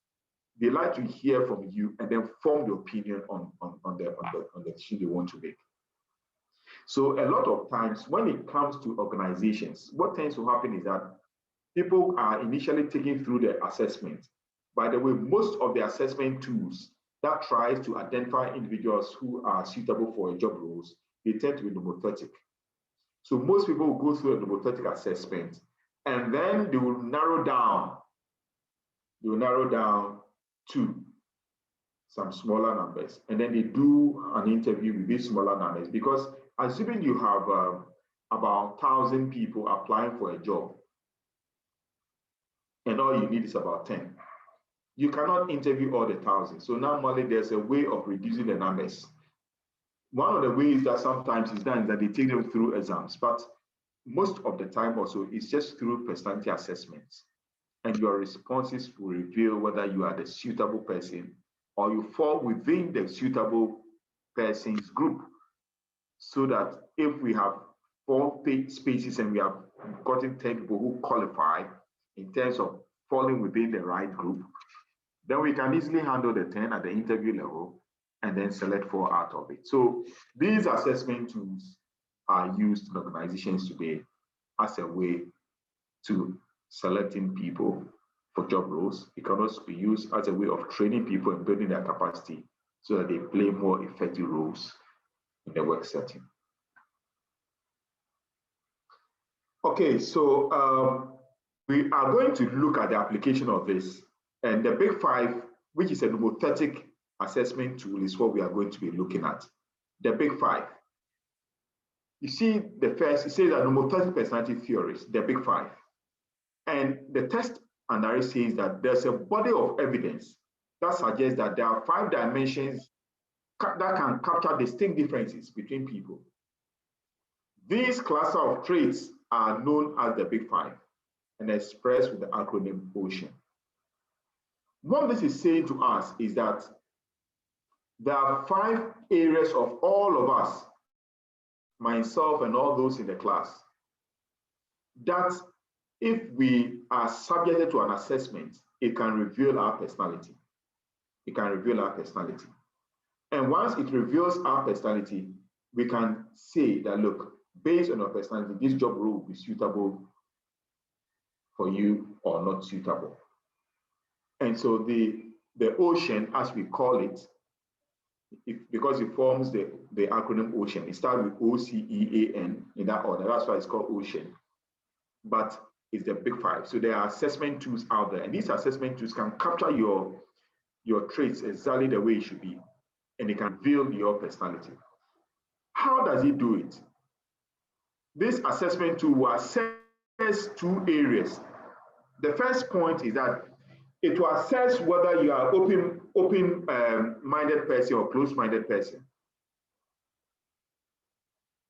They like to hear from you and then form the opinion on the decision they want to make. So a lot of times when it comes to organizations, what tends to happen is that people are initially taken through the assessment. By the way, most of the assessment tools that tries to identify individuals who are suitable for a job roles, they tend to be nomothetic. So most people will go through a nomothetic assessment, and then they will narrow down. They will narrow down to some smaller numbers, and then they do an interview with these smaller numbers, because assuming you have about 1,000 people applying for a job, and all you need is about 10. You cannot interview all the 1,000. So normally there's a way of reducing the numbers. One of the ways that sometimes is done is that they take them through exams, but most of the time also it's just through personality assessments. And your responses will reveal whether you are the suitable person or you fall within the suitable person's group. So that if we have 4 spaces and we have gotten 10 people who qualify in terms of falling within the right group, then we can easily handle the 10 at the interview level and then select 4 out of it. So these assessment tools are used in organizations today as a way to selecting people for job roles. It can also be used as a way of training people and building their capacity so that they play more effective roles in the work setting. Okay, so we are going to look at the application of this, and the Big Five, which is a nomothetic assessment tool, is what we are going to be looking at. The Big Five. You see, the first, it says that nomothetic personality theories, the Big Five. And the text analysis says that there's a body of evidence that suggests that there are 5 dimensions that can capture distinct differences between people. These cluster of traits are known as the Big Five and expressed with the acronym OCEAN. What this is saying to us is that there are 5 areas of all of us, myself and all those in the class, that if we are subjected to an assessment, it can reveal our personality. It can reveal our personality. And once it reveals our personality, we can say that, look, based on your personality, this job role will be suitable for you or not suitable. And so the OCEAN, as we call it, because it forms the acronym OCEAN, it starts with OCEAN in that order. That's why it's called OCEAN. But it's the Big Five. So there are assessment tools out there, and these assessment tools can capture your traits exactly the way it should be, and it can reveal your personality. How does it do it? This assessment tool will assess 2 areas. The first point is that it will assess whether you are open-minded person or closed-minded person.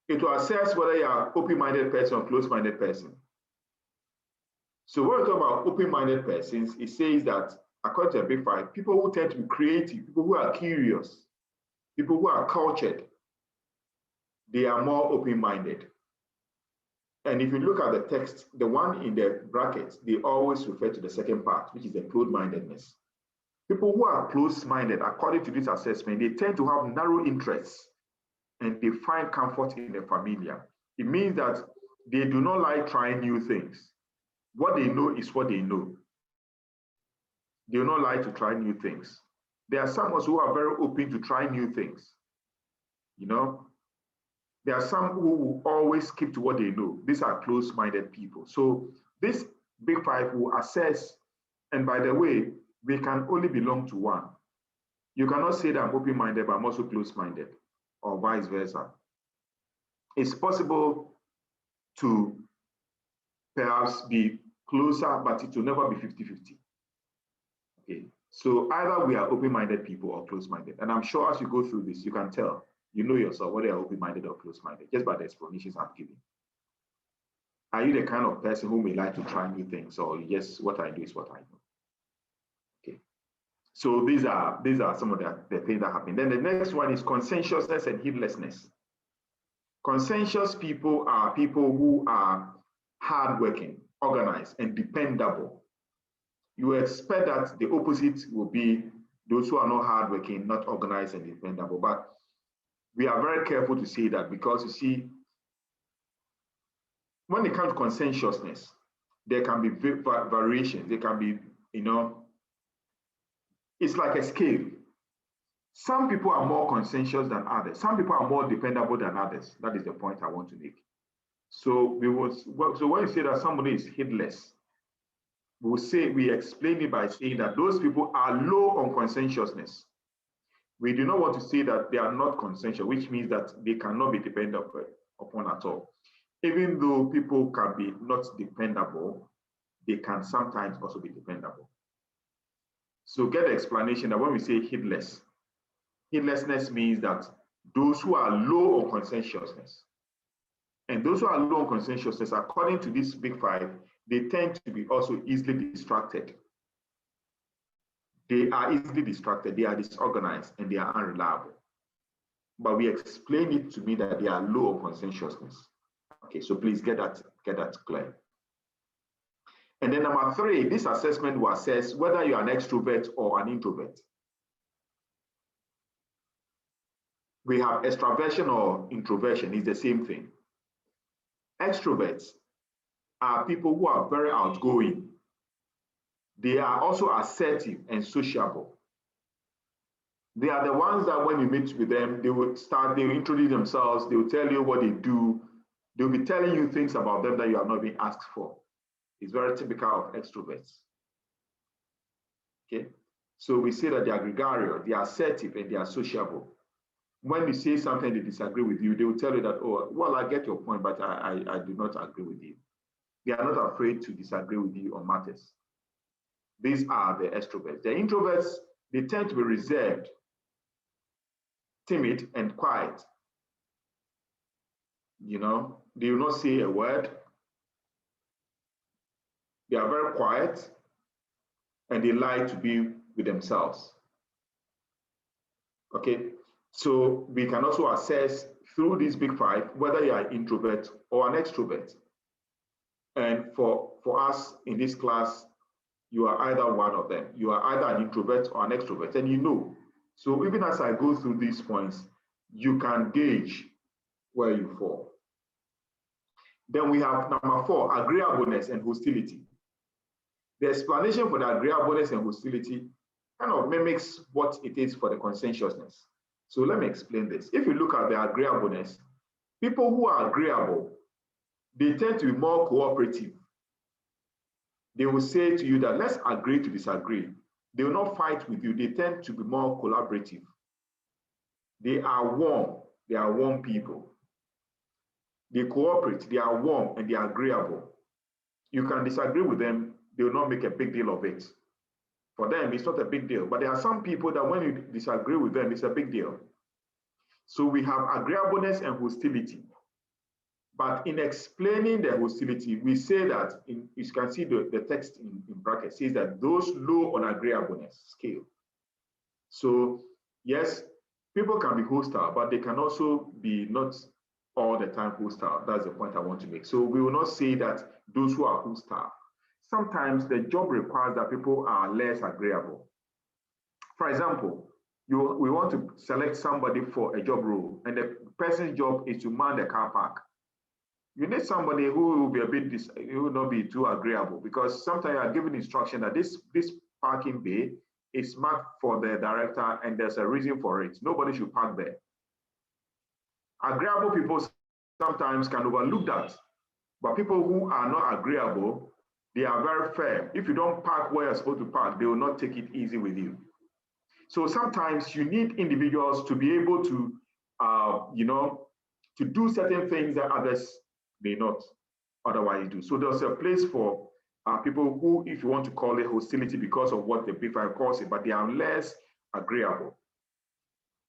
It will assess whether you are open-minded person or closed-minded person. So when we talk about open-minded persons, it says that according to the Big Five, people who tend to be creative, people who are curious, people who are cultured, they are more open-minded. And if you look at the text, the one in the brackets, they always refer to the second part, which is the closed-mindedness. People who are closed-minded, according to this assessment, they tend to have narrow interests and they find comfort in the familiar. It means that they do not like trying new things. What they know is what they know. They do not like to try new things. There are some who are very open to try new things. You know, there are some who will always keep to what they know. These are closed-minded people. So this Big Five will assess, and by the way, we can only belong to one. You cannot say that I'm open-minded, but I'm also closed-minded, or vice versa. It's possible to perhaps be closer, but it will never be 50-50. Okay, so either we are open-minded people or closed-minded. And I'm sure as you go through this, you can tell, you know yourself whether you're open-minded or closed-minded, just by the explanations I'm giving. Are you the kind of person who may like to try new things, or yes, what I do is what I know? Okay, so these are some of the things that happen. Then the next one is consensusness and heatlessness. Consensus people are people who are hardworking, organized, and dependable. You expect that the opposite will be those who are not hardworking, not organized, and dependable. But we are very careful to say that, because you see, when it comes to consensusness, there can be variations. There can be, you know, it's like a scale. Some people are more consensus than others. Some people are more dependable than others. That is the point I want to make. So when you say that somebody is heedless, we explain it by saying that those people are low on consensuousness. We do not want to say that they are not consensual, which means that they cannot be depended upon at all. Even though people can be not dependable, they can sometimes also be dependable. So get the explanation that when we say heedless, heedlessness means that those who are low on conscientiousness, and those who are low on conscientiousness, according to this Big Five, they tend to be also easily distracted. They are easily distracted, they are disorganized, and they are unreliable. But we explain it to me that they are low on conscientiousness. Okay, so please get that clear. And then number 3, this assessment will assess whether you are an extrovert or an introvert. We have extraversion or introversion, it's the same thing. Extroverts are people who are very outgoing. They are also assertive and sociable. They are the ones that when you meet with them, they will introduce themselves, they will tell you what they do, they'll be telling you things about them that you have not been asked for. It's very typical of extroverts. Okay, so we say that they are gregarious, they are assertive, and they are sociable. When you say something they disagree with you, they will tell you that, oh, well, I get your point, but I do not agree with you. They are not afraid to disagree with you on matters. These are the extroverts. The introverts, they tend to be reserved, timid, and quiet. You know, they will not say a word. They are very quiet, and they like to be with themselves. Okay, so we can also assess through these big five whether you are an introvert or an extrovert. And for us in this class, you are either one of them. You are either an introvert or an extrovert, and you know. So even as I go through these points, you can gauge where you fall. Then we have number 4, agreeableness and hostility. The explanation for the agreeableness and hostility kind of mimics what it is for the consensusness. So let me explain this. If you look at the agreeableness, people who are agreeable, they tend to be more cooperative. They will say to you that let's agree to disagree. They will not fight with you. They tend to be more collaborative. They are warm. They are warm people. They cooperate. They are warm and they are agreeable. You can disagree with them. They will not make a big deal of it. For them, it's not a big deal. But there are some people that when you disagree with them, it's a big deal. So we have agreeableness and hostility. But in explaining the hostility, we say that, you can see the text in brackets says that those low on agreeableness scale. So yes, people can be hostile, but they can also be not all the time hostile. That's the point I want to make. So we will not say that those who are hostile. Sometimes the job requires that people are less agreeable. For example, we want to select somebody for a job role, and the person's job is to man the car park. You need somebody who will be who will not be too agreeable, because sometimes you are given instruction that this parking bay is marked for the director and there's a reason for it. Nobody should park there. Agreeable people sometimes can overlook that, but people who are not agreeable, they are very firm. If you don't park where you're supposed to park, they will not take it easy with you. So sometimes you need individuals to be able to, to do certain things that others may not otherwise do. So there's a place for people who, if you want to call it hostility because of what the Big Five calls it, but they are less agreeable.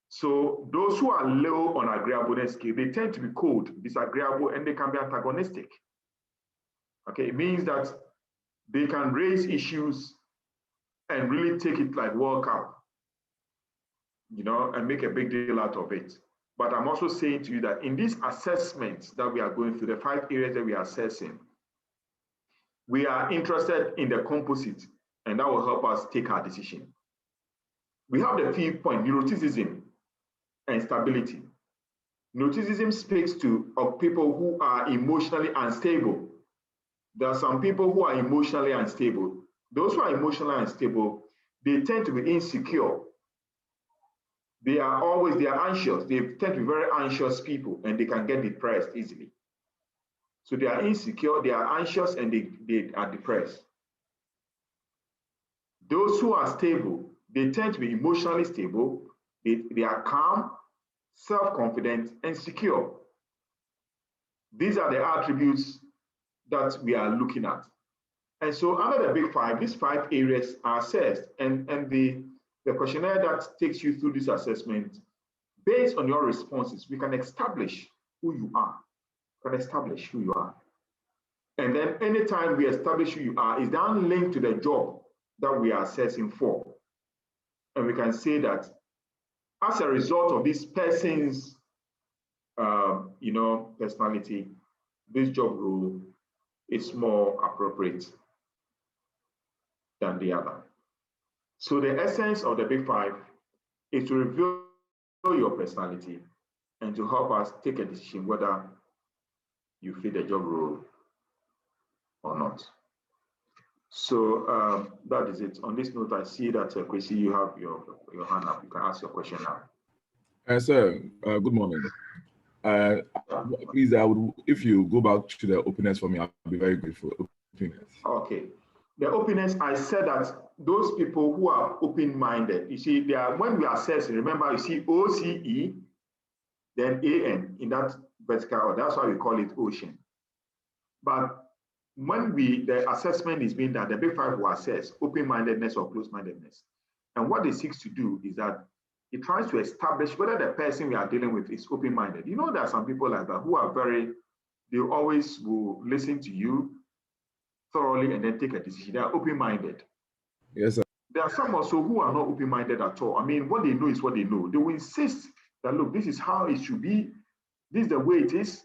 So those who are low on agreeableness scale, they tend to be cold, disagreeable, and they can be antagonistic. Okay, it means that they can raise issues and really take it like World Cup, and make a big deal out of it. But I'm also saying to you that in these assessments that we are going through, the 5 areas that we are assessing, we are interested in the composite, and that will help us take our decision. We have the 5th point, neuroticism and stability. Neuroticism speaks of people who are emotionally unstable. There are some people who are emotionally unstable. Those who are emotionally unstable, they tend to be insecure. They are anxious. They tend to be very anxious people, and they can get depressed easily. So they are insecure, they are anxious, and they are depressed. Those who are stable, they tend to be emotionally stable. They are calm, self-confident, and secure. These are the attributes that we are looking at. And so under the Big Five, these 5 areas are assessed, and the questionnaire that takes you through this assessment, based on your responses, we can establish who you are. And then anytime we establish who you are, is then linked to the job that we are assessing for. And we can say that as a result of this person's personality, this job role is more appropriate than the other. So the essence of the Big Five is to reveal your personality and to help us take a decision whether you fit the job role or not. So that is it. On this note, I see that Kwasi, you have your hand up. You can ask your question now. Sir, good morning. Please, if you go back to the openness for me, I'll be very grateful. Openness. Okay. The openness, I said that those people who are open-minded, you see, they are, when we assess, remember, you see OCE, then AN in that vertical order. That's why we call it ocean. But when the assessment is being done, the big five will assess open-mindedness or closed-mindedness. And what it seeks to do is that it tries to establish whether the person we are dealing with is open-minded. You know, there are some people like that who are they always will listen to you thoroughly and then take a decision. They are open-minded. Yes, sir. There are some also who are not open-minded at all. I mean, what they know is what they know. They will insist that, look, this is how it should be. This is the way it is.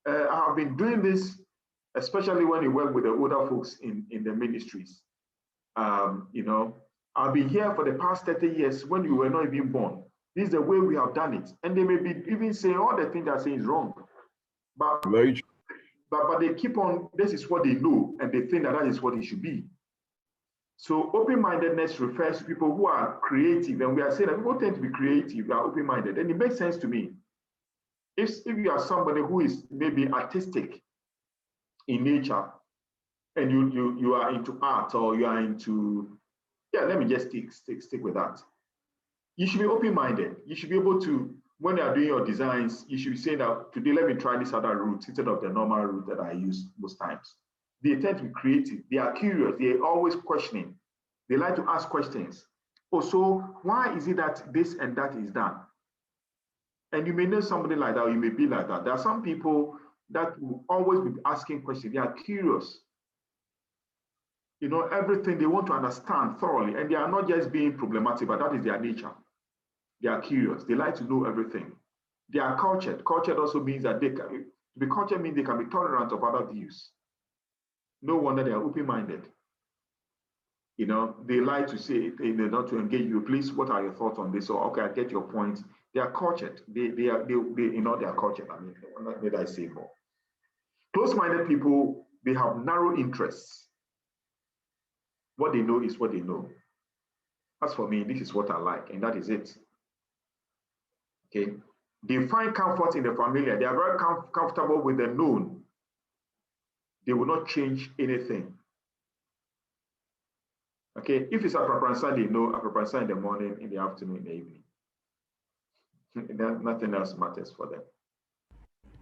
I have been doing this, especially when you work with the older folks in the ministries. You know, I've been here for the past 30 years when you were not even born. This is the way we have done it. And they may be even saying all the things they're saying is wrong. But, very true. But they keep on, this is what they know, and they think that that is what it should be. So open-mindedness refers to people who are creative, and we are saying that people tend to be creative, they are open-minded. And it makes sense to me. If you are somebody who is maybe artistic in nature, and you are into art, or you are into, yeah, let me just stick with that. You should be open-minded. You should be able to, when you are doing your designs, you should be saying that today, let me try this other route instead of the normal route that I use most times. They tend to be creative. They are curious. They are always questioning. They like to ask questions. Oh, so why is it that this and that is done? And you may know somebody like that, or you may be like that. There are some people that will always be asking questions. They are curious. You know, everything they want to understand thoroughly, and they are not just being problematic, but that is their nature. They are curious. They like to know everything. They are cultured. Cultured also means that to be cultured means they can be tolerant of other views. No wonder they are open-minded. You know, they like to say, not to engage you. Please, what are your thoughts on this? Or okay, I get your point. They are cultured. They you know, they are cultured. I mean, what did I say more? Close-minded people, they have narrow interests. What they know is what they know. As for me, this is what I like, and that is it. Okay. They find comfort in the familiar. They are very comfortable with the known. They will not change anything. Okay, if it's a preparation, they know a preparation in the morning, in the afternoon, in the evening. Nothing else matters for them.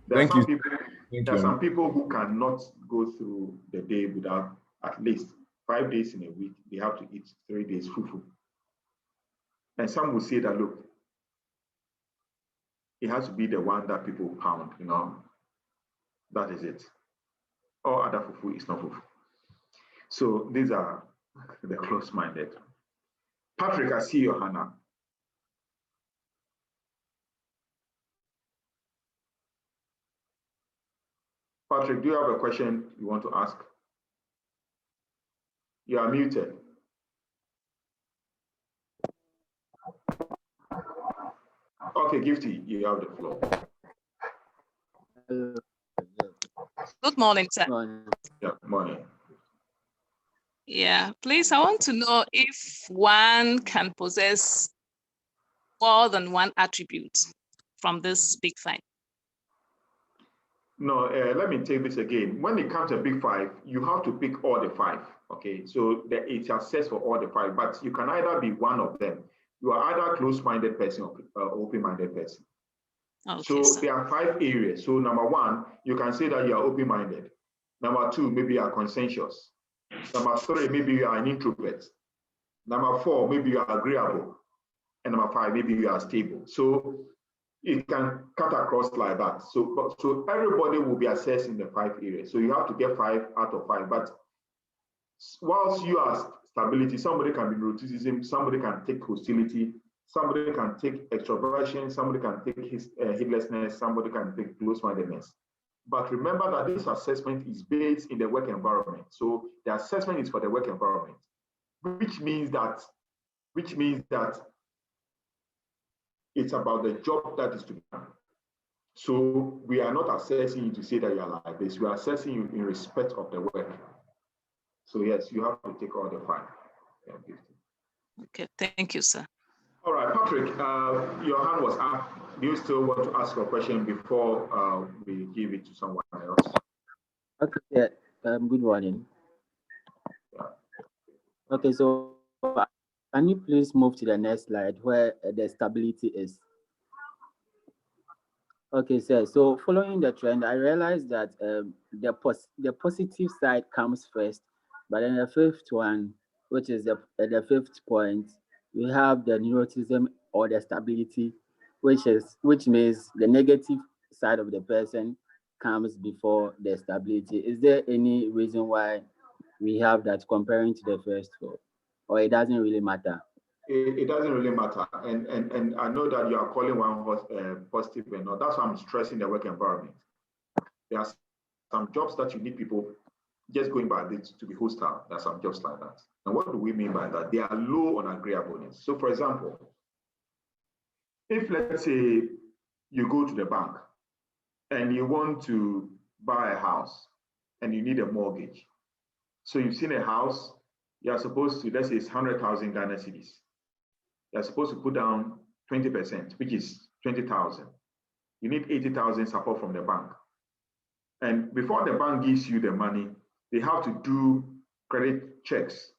There are some people who cannot go through the day without at least 5 days in a week. They have to eat 3 days fufu. And some will say that, look, it has to be the one that people pound, you know. That is it. All other fufu is not fufu. So these are the close-minded. Patrick, I see your hand up. Patrick, do you have a question you want to ask? You are muted. Okay, Gifty, you have the floor. Good morning, sir. Yeah, morning. Yeah, please, I want to know if one can possess more than one attribute from this big five. No, let me take this again. When it comes to big five, you have to pick all the five. Okay, so it's assessed for all the five, but you can either be one of them. You are either close-minded person or open-minded person. Okay, so there are 5 areas. So number 1, you can say that you are open-minded. Number 2, maybe you are conscientious. Number 3, maybe you are an introvert. Number 4, maybe you are agreeable. And number 5, maybe you are stable. So it can cut across like that. So everybody will be assessed in the 5 areas. So you have to get 5 out of 5. But whilst you are stability, somebody can be neuroticism, somebody can take hostility, somebody can take extroversion, somebody can take heatlessness, somebody can take close-mindedness. But remember that this assessment is based in the work environment. So the assessment is for the work environment, which means that it's about the job that is to be done. So we are not assessing you to say that you are like this. We are assessing you in respect of the work. So yes, you have to take all the fine. Okay, thank you, sir. All right, Patrick, your hand was up. Do you still want to ask a question before we give it to someone else? Okay, yeah. Good morning. Yeah. Okay, so can you please move to the next slide where the stability is? Okay, sir. So following the trend, I realized that the positive side comes first, but then the fifth one, which is the fifth point, we have the neuroticism or the stability, which means the negative side of the person comes before the stability. Is there any reason why we have that comparing to the first four, or it doesn't really matter? It doesn't really matter, and I know that you are calling one positive and not. That's why I'm stressing the work environment. There are some jobs that you need people just going by it to be hostile. There are some jobs like that. And what do we mean by that? They are low on agreeableness. So, for example, if let's say you go to the bank and you want to buy a house and you need a mortgage, so you've seen a house, you are supposed to, let's say it's 100,000 Ghana cedis. You're supposed to put down 20%, which is 20,000. You need 80,000 support from the bank. And before the bank gives you the money, they have to do credit checks.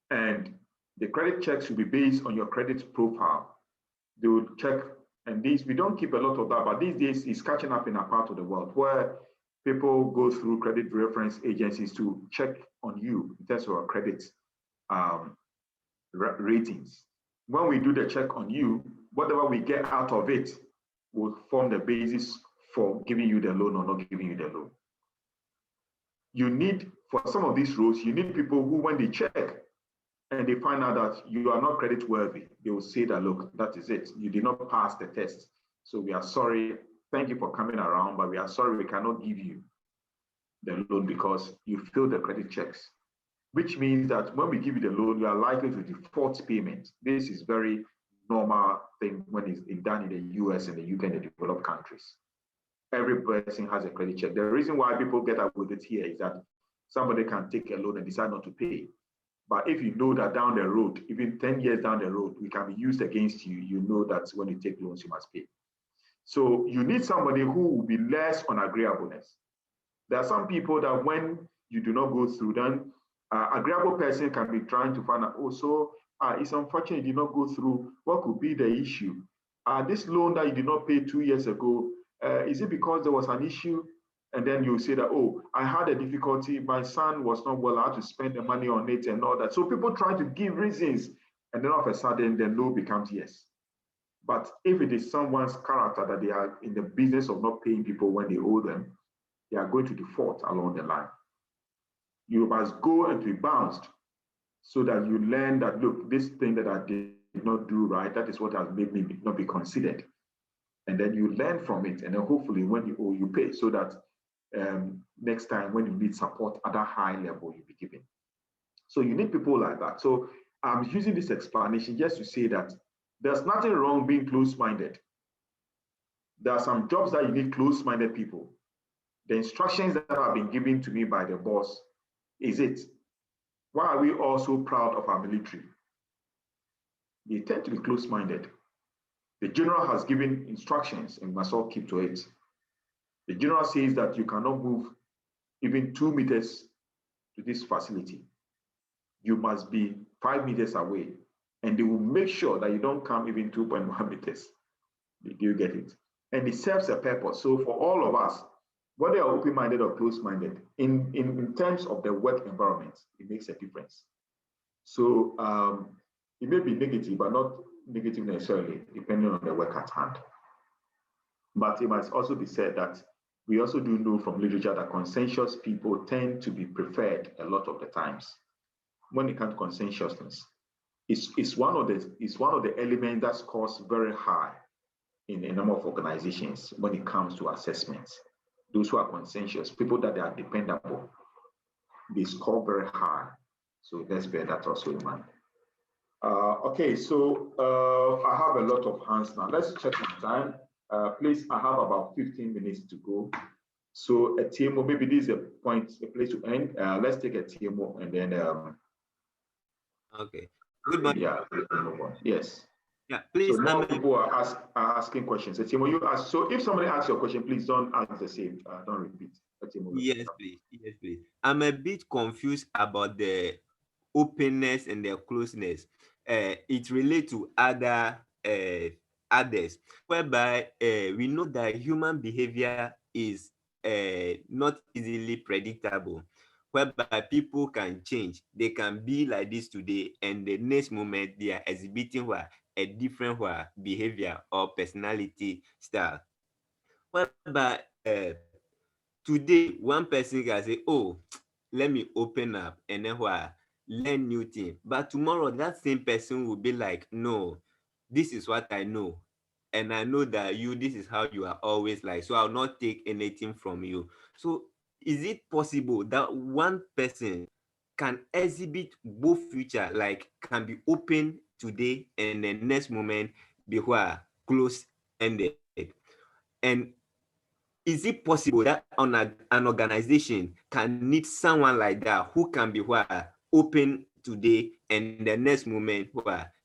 And the credit checks will be based on your credit profile. They will check, and these, we don't keep a lot of that, but these days it's catching up in a part of the world where people go through credit reference agencies to check on you in terms of our credit ratings. When we do the check on you, whatever we get out of it will form the basis for giving you the loan or not giving you the loan. You need, for some of these roles, you need people who, when they check and they find out that you are not credit worthy, they will say that, look, that is it. You did not pass the test. So we are sorry. Thank you for coming around, but we are sorry we cannot give you the loan because you failed the credit checks. Which means that when we give you the loan, you are likely to default payment. This is very normal thing when it's done in the US and the UK and the developed countries. Every person has a credit check. The reason why people get up with it here is that somebody can take a loan and decide not to pay. But if you know that down the road, even 10 years down the road, we can be used against you, you know that when you take loans, you must pay. So you need somebody who will be less on agreeableness. There are some people that when you do not go through them, agreeable person can be trying to find out, it's unfortunate you did not go through. What could be the issue? This loan that you did not pay 2 years ago, is it because there was an issue? And then you say that, I had a difficulty. My son was not well. I had to spend the money on it and all that. So people try to give reasons. And then all of a sudden, the no becomes yes. But if it is someone's character that they are in the business of not paying people when they owe them, they are going to default along the line. You must go and be bounced so that you learn that, look, this thing that I did not do right, that is what has made me not be considered. And then you learn from it. And then hopefully when you owe, you pay so that next time when you need support at a high level, you'll be given. So you need people like that. So I'm using this explanation just to say that there's nothing wrong being close-minded. There are some jobs that you need close-minded people. The instructions that have been given to me by the boss is it. Why are we all so proud of our military? They tend to be close-minded. The general has given instructions and we must all keep to it. The general says that you cannot move even 2 meters to this facility. You must be 5 meters away, and they will make sure that you don't come even 2.1 meters. Do you get it? And it serves a purpose. So for all of us, whether you're open-minded or close-minded, in terms of the work environment, it makes a difference. So it may be negative, but not negative necessarily, depending on the work at hand. But it must also be said that we also do know from literature that consensuous people tend to be preferred a lot of the times. When it comes to consensuousness, it's one of the elements that scores very high in a number of organizations when it comes to assessments. Those who are consensuous, people that they are dependable, they score very high. So let's bear that also in mind. Okay, so I have a lot of hands now. Let's check my time. Please, I have about 15 minutes to go. So a TMO, maybe this is a place to end. Let's take a TMO and then. Okay. Good morning. Yeah. Yes. Yeah. Please. So now people are asking questions. A TMO, you ask. So if somebody asks your question, please don't ask the same. Don't repeat. Yes, please. Yes, please. I'm a bit confused about the openness and the closeness. It relates to others, whereby we know that human behavior is not easily predictable, whereby people can change. They can be like this today, and the next moment they are exhibiting a different behavior or personality style. Whereby today one person can say, "Oh, let me open up," and then learn new things. But tomorrow that same person will be like, "No, this is what I know. And I know that this is how you are always like, so I'll not take anything from you." So is it possible that one person can exhibit both future, like can be open today and the next moment be close-ended? And is it possible that an organization can need someone like that who can be open today and the next moment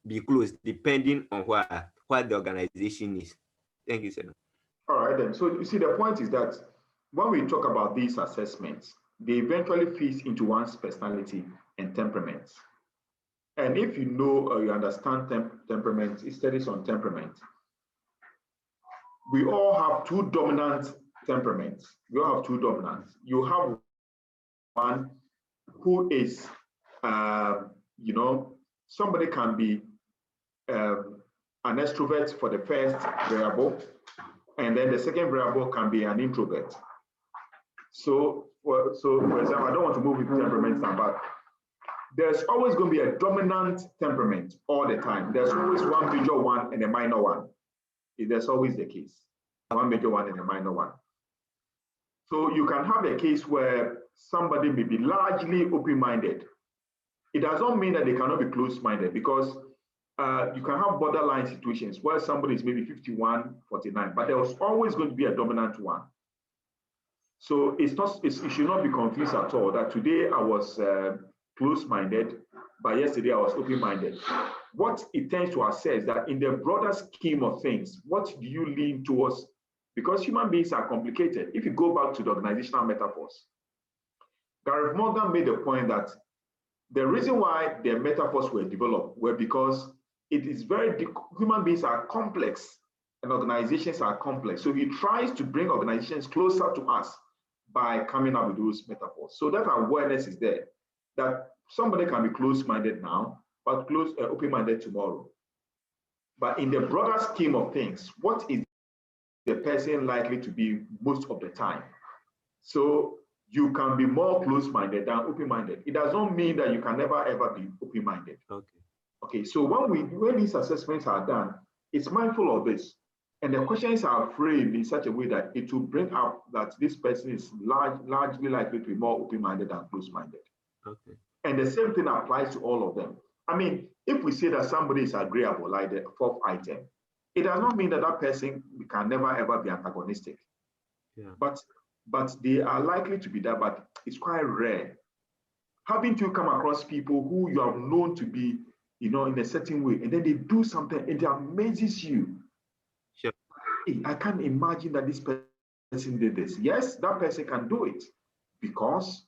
be closed, depending on what the organization is? Thank you, sir. All right, then. So you see, the point is that when we talk about these assessments, they eventually fit into one's personality and temperament. And if you know or you understand temperament, it studies on temperament. We all have two dominant temperaments. We all have two dominants. You have one who is, somebody can be an extrovert for the first variable, and then the second variable can be an introvert. So for example, I don't want to move with temperaments now, but there's always going to be a dominant temperament all the time. There's always one major one and a minor one. That's always the case. One major one and a minor one. So you can have a case where somebody may be largely open-minded. It does not mean that they cannot be close-minded, because you can have borderline situations where somebody is maybe 51-49, but there's always going to be a dominant one. So it should not be confused at all that today I was close-minded, but yesterday I was open-minded. What it tends to assess that in the broader scheme of things, what do you lean towards? Because human beings are complicated. If you go back to the organizational metaphors, Gareth Morgan made the point that the reason why the metaphors were developed were because it is human beings are complex and organizations are complex. So he tries to bring organizations closer to us by coming up with those metaphors. So that awareness is there, that somebody can be close-minded now, but open-minded tomorrow. But in the broader scheme of things, what is the person likely to be most of the time? So you can be more close-minded than open-minded. It does not mean that you can never ever be open-minded. Okay. So when these assessments are done, it's mindful of this, and the questions are framed in such a way that it will bring up that this person is largely likely to be more open-minded than close-minded. Okay. And the same thing applies to all of them. I mean, if we say that somebody is agreeable, like the fourth item, it does not mean that that person can never ever be antagonistic. Yeah. But they are likely to be that, but it's quite rare. Haven't you come across people who you have known to be, in a certain way, and then they do something and it amazes you? Sure. Hey, I can't imagine that this person did this. Yes, that person can do it because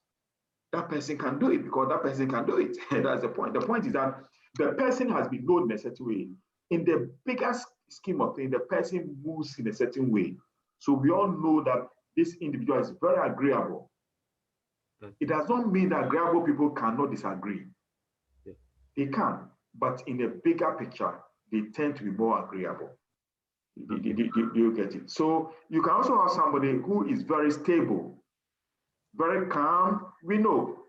that person can do it, because that person can do it. That's the point. The point is that the person has been known in a certain way. In the bigger scheme of things, the person moves in a certain way. So we all know that this individual is very agreeable. It does not mean that agreeable people cannot disagree. Yeah. They can, but in a bigger picture, they tend to be more agreeable. Do you get it? So you can also have somebody who is very stable, very calm. We know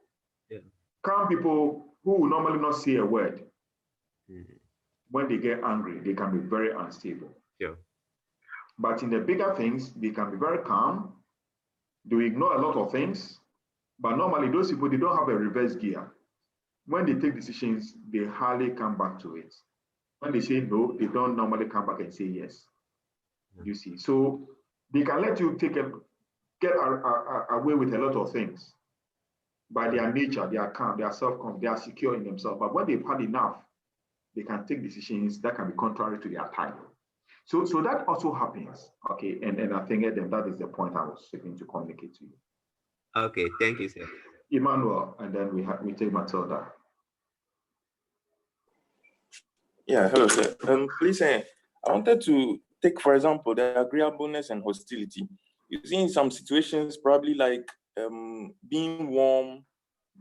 calm people who will normally not say a word. Mm-hmm. When they get angry, they can be very unstable. Yeah. But in the bigger things, they can be very calm. They ignore a lot of things. But normally, those people, they don't have a reverse gear. When they take decisions, they hardly come back to it. When they say no, they don't normally come back and say yes. You see, so they can let you get away with a lot of things by their nature, their calm, their self-confidence, they are secure in themselves. But when they've had enough, they can take decisions that can be contrary to their type. So that also happens, okay? And I think that is the point I was seeking to communicate to you. Okay, thank you, sir. Emmanuel, and then we take Matilda. Yeah, hello, sir. Please, I wanted to take, for example, the agreeableness and hostility. You see, in some situations, probably like being warm,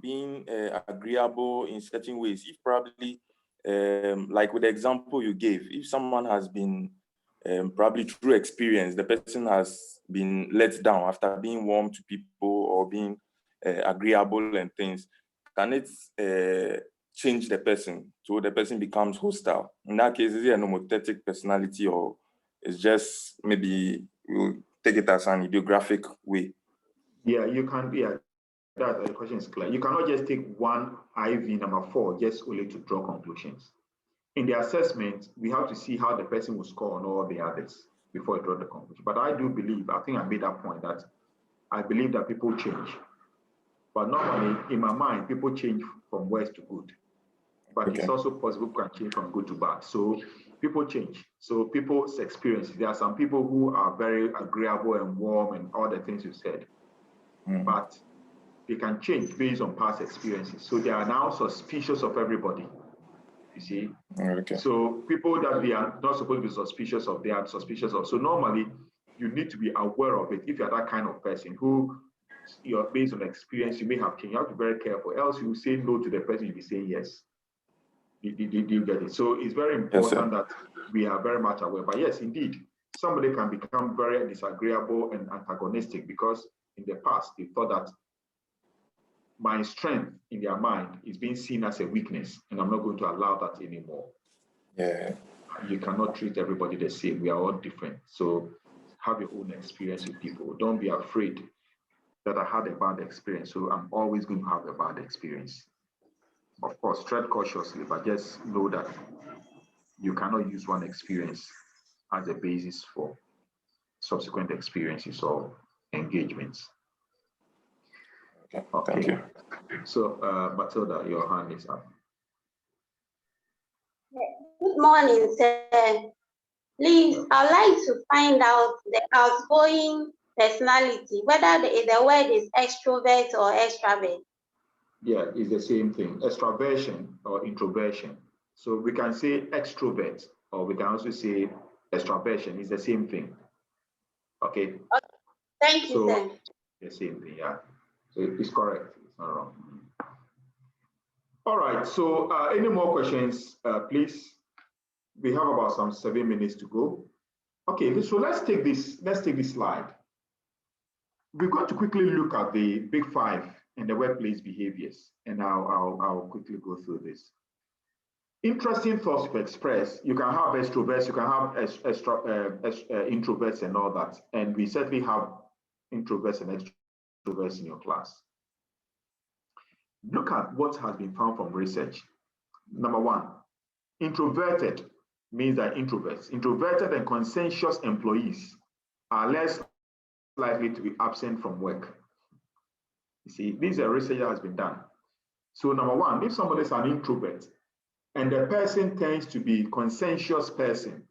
being agreeable in certain ways. If probably, like with the example you gave, if someone has been probably through experience, the person has been let down after being warm to people or being agreeable and things, can it change the person so the person becomes hostile? In that case, is it a nomothetic personality, or it's just maybe we'll take it as an idiographic way? Yeah, you can. Yeah, that the question is clear. You cannot just take one IV number 4 just only to draw conclusions. In the assessment, we have to see how the person will score on all the others before I draw the conclusion. But I do believe, I think I made that point, that I believe that people change. But normally, in my mind, people change from worse to good. But okay, it's also possible people can change from good to bad. So people change. So people's experiences, there are some people who are very agreeable and warm and all the things you said, but they can change based on past experiences. So they are now suspicious of everybody, you see. Okay. So people that they are not supposed to be suspicious of, they are suspicious of. So normally, you need to be aware of it. If you're that kind of person who, you're based on experience, you may have changed. You have to be very careful. Else you say no to the person, you'll be saying yes. Did you get it? So it's very important that we are very much aware. But yes, indeed, somebody can become very disagreeable and antagonistic because in the past they thought that my strength in their mind is being seen as a weakness, and I'm not going to allow that anymore. Yeah. You cannot treat everybody the same. We are all different. So have your own experience with people. Don't be afraid that I had a bad experience, so I'm always going to have a bad experience. Of course, tread cautiously, but just know that you cannot use one experience as a basis for subsequent experiences or engagements. Okay. Thank you. So, Matilda, your hand is up. Good morning, sir. Please, I'd like to find out the outgoing personality, whether the word is extrovert or extravert. Yeah, it's the same thing, extraversion or introversion. So we can say extrovert, or we can also say extraversion. It's the same thing. Okay. Thank you, sir. The same thing, yeah. So it's correct. It's not wrong. All right. So any more questions, please? We have about some 7 minutes to go. Okay. So let's take this. Let's take this slide. We're going to quickly look at the big 5 and the workplace behaviors, and I'll quickly go through this. Interesting thoughts to express. You can have extroverts, you can have introverts and all that, and we certainly have introverts and extroverts in your class. Look at what has been found from research. Number 1, introverted means that introverts. Introverted and conscientious employees are less likely to be absent from work. You see, this is a research that has been done. So number 1, if somebody is an introvert and the person tends to be a conscientious person,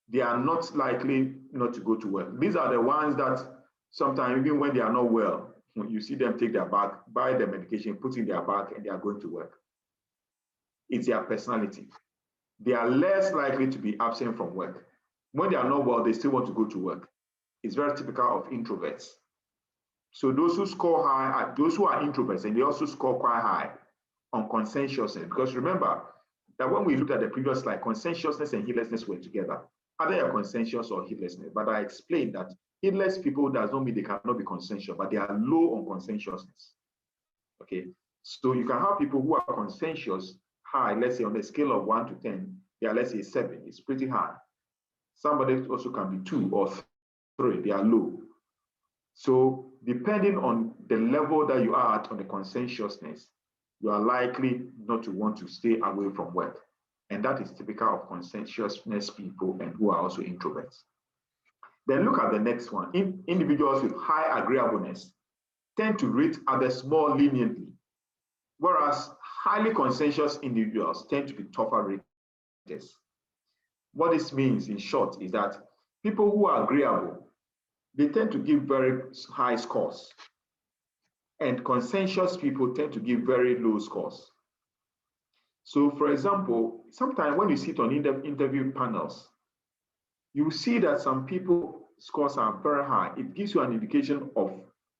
they are not likely not to go to work. These are the ones that sometimes, even when they are not well, you see them take their bag, buy the medication, put in their bag, and they are going to work. It's their personality. They are less likely to be absent from work. When they are not well, they still want to go to work. It's very typical of introverts. So those who score high, those who are introverts, and they also score quite high on conscientiousness. Because remember that when we looked at the previous slide, conscientiousness and heedlessness were together. Either you're conscientious or heedlessness. But I explained that heedless people does not mean they cannot be conscientious, but they are low on conscientiousness. Okay, so you can have people who are conscientious high, let's say on the scale of 1 to 10, they are, let's say 7. It's pretty high. Somebody also can be 2 or 3, they are low. So depending on the level that you are at on the conscientiousness, you are likely not to want to stay away from work. And that is typical of conscientiousness people and who are also introverts. Then look at the next one. Individuals with high agreeableness tend to rate others more leniently, whereas highly conscientious individuals tend to be tougher raters. What this means, in short, is that people who are agreeable, they tend to give very high scores, and conscientious people tend to give very low scores. So, for example, sometimes when you sit on interview panels, you see that some people scores are very high. It gives you an indication of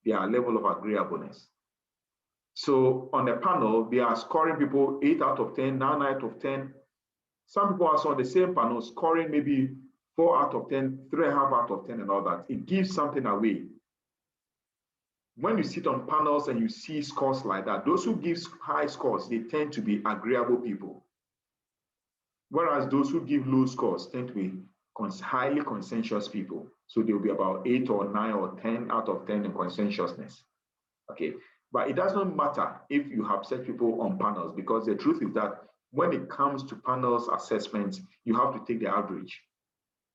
their level of agreeableness. So on the panel, they are scoring people 8 out of 10, 9 out of 10. Some people are on the same panel scoring maybe 4 out of 10, 3.5 out of 10 and all that. It gives something away. When you sit on panels and you see scores like that, those who give high scores, they tend to be agreeable people. Whereas those who give low scores tend to be highly conscientious people. So they'll be about 8 or 9 or 10 out of 10 in conscientiousness. Okay, but it doesn't matter if you have such people on panels, because the truth is that when it comes to panels assessments, you have to take the average.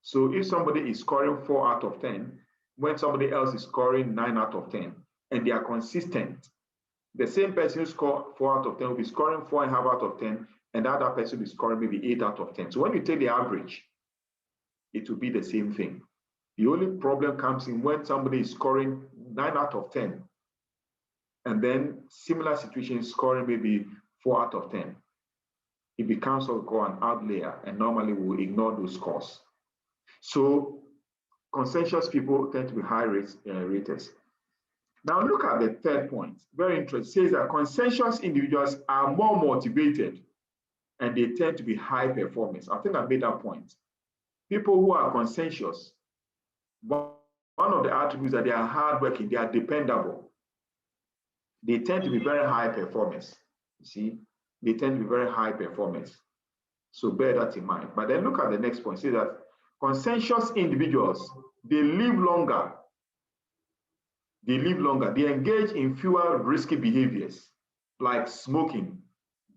So if somebody is scoring 4 out of 10, when somebody else is scoring 9 out of 10, and they are consistent, the same person who scored 4 out of 10 will be scoring 4.5 out of 10, and the other person will be scoring maybe 8 out of 10. So when you take the average, it will be the same thing. The only problem comes in when somebody is scoring 9 out of 10, and then similar situations scoring maybe 4 out of 10. It becomes what we call an outlier, and normally we will ignore those scores. So conscientious people tend to be high raters. Now look at the third point. Very interesting. It says that conscientious individuals are more motivated and they tend to be high performers. I think I made that point. People who are conscientious, one of the attributes that they are hardworking, they are dependable. They tend to be very high performers. You see, they tend to be very high performers. So bear that in mind. But then look at the next point. Say that conscientious individuals, they live longer. They live longer. They engage in fewer risky behaviors like smoking,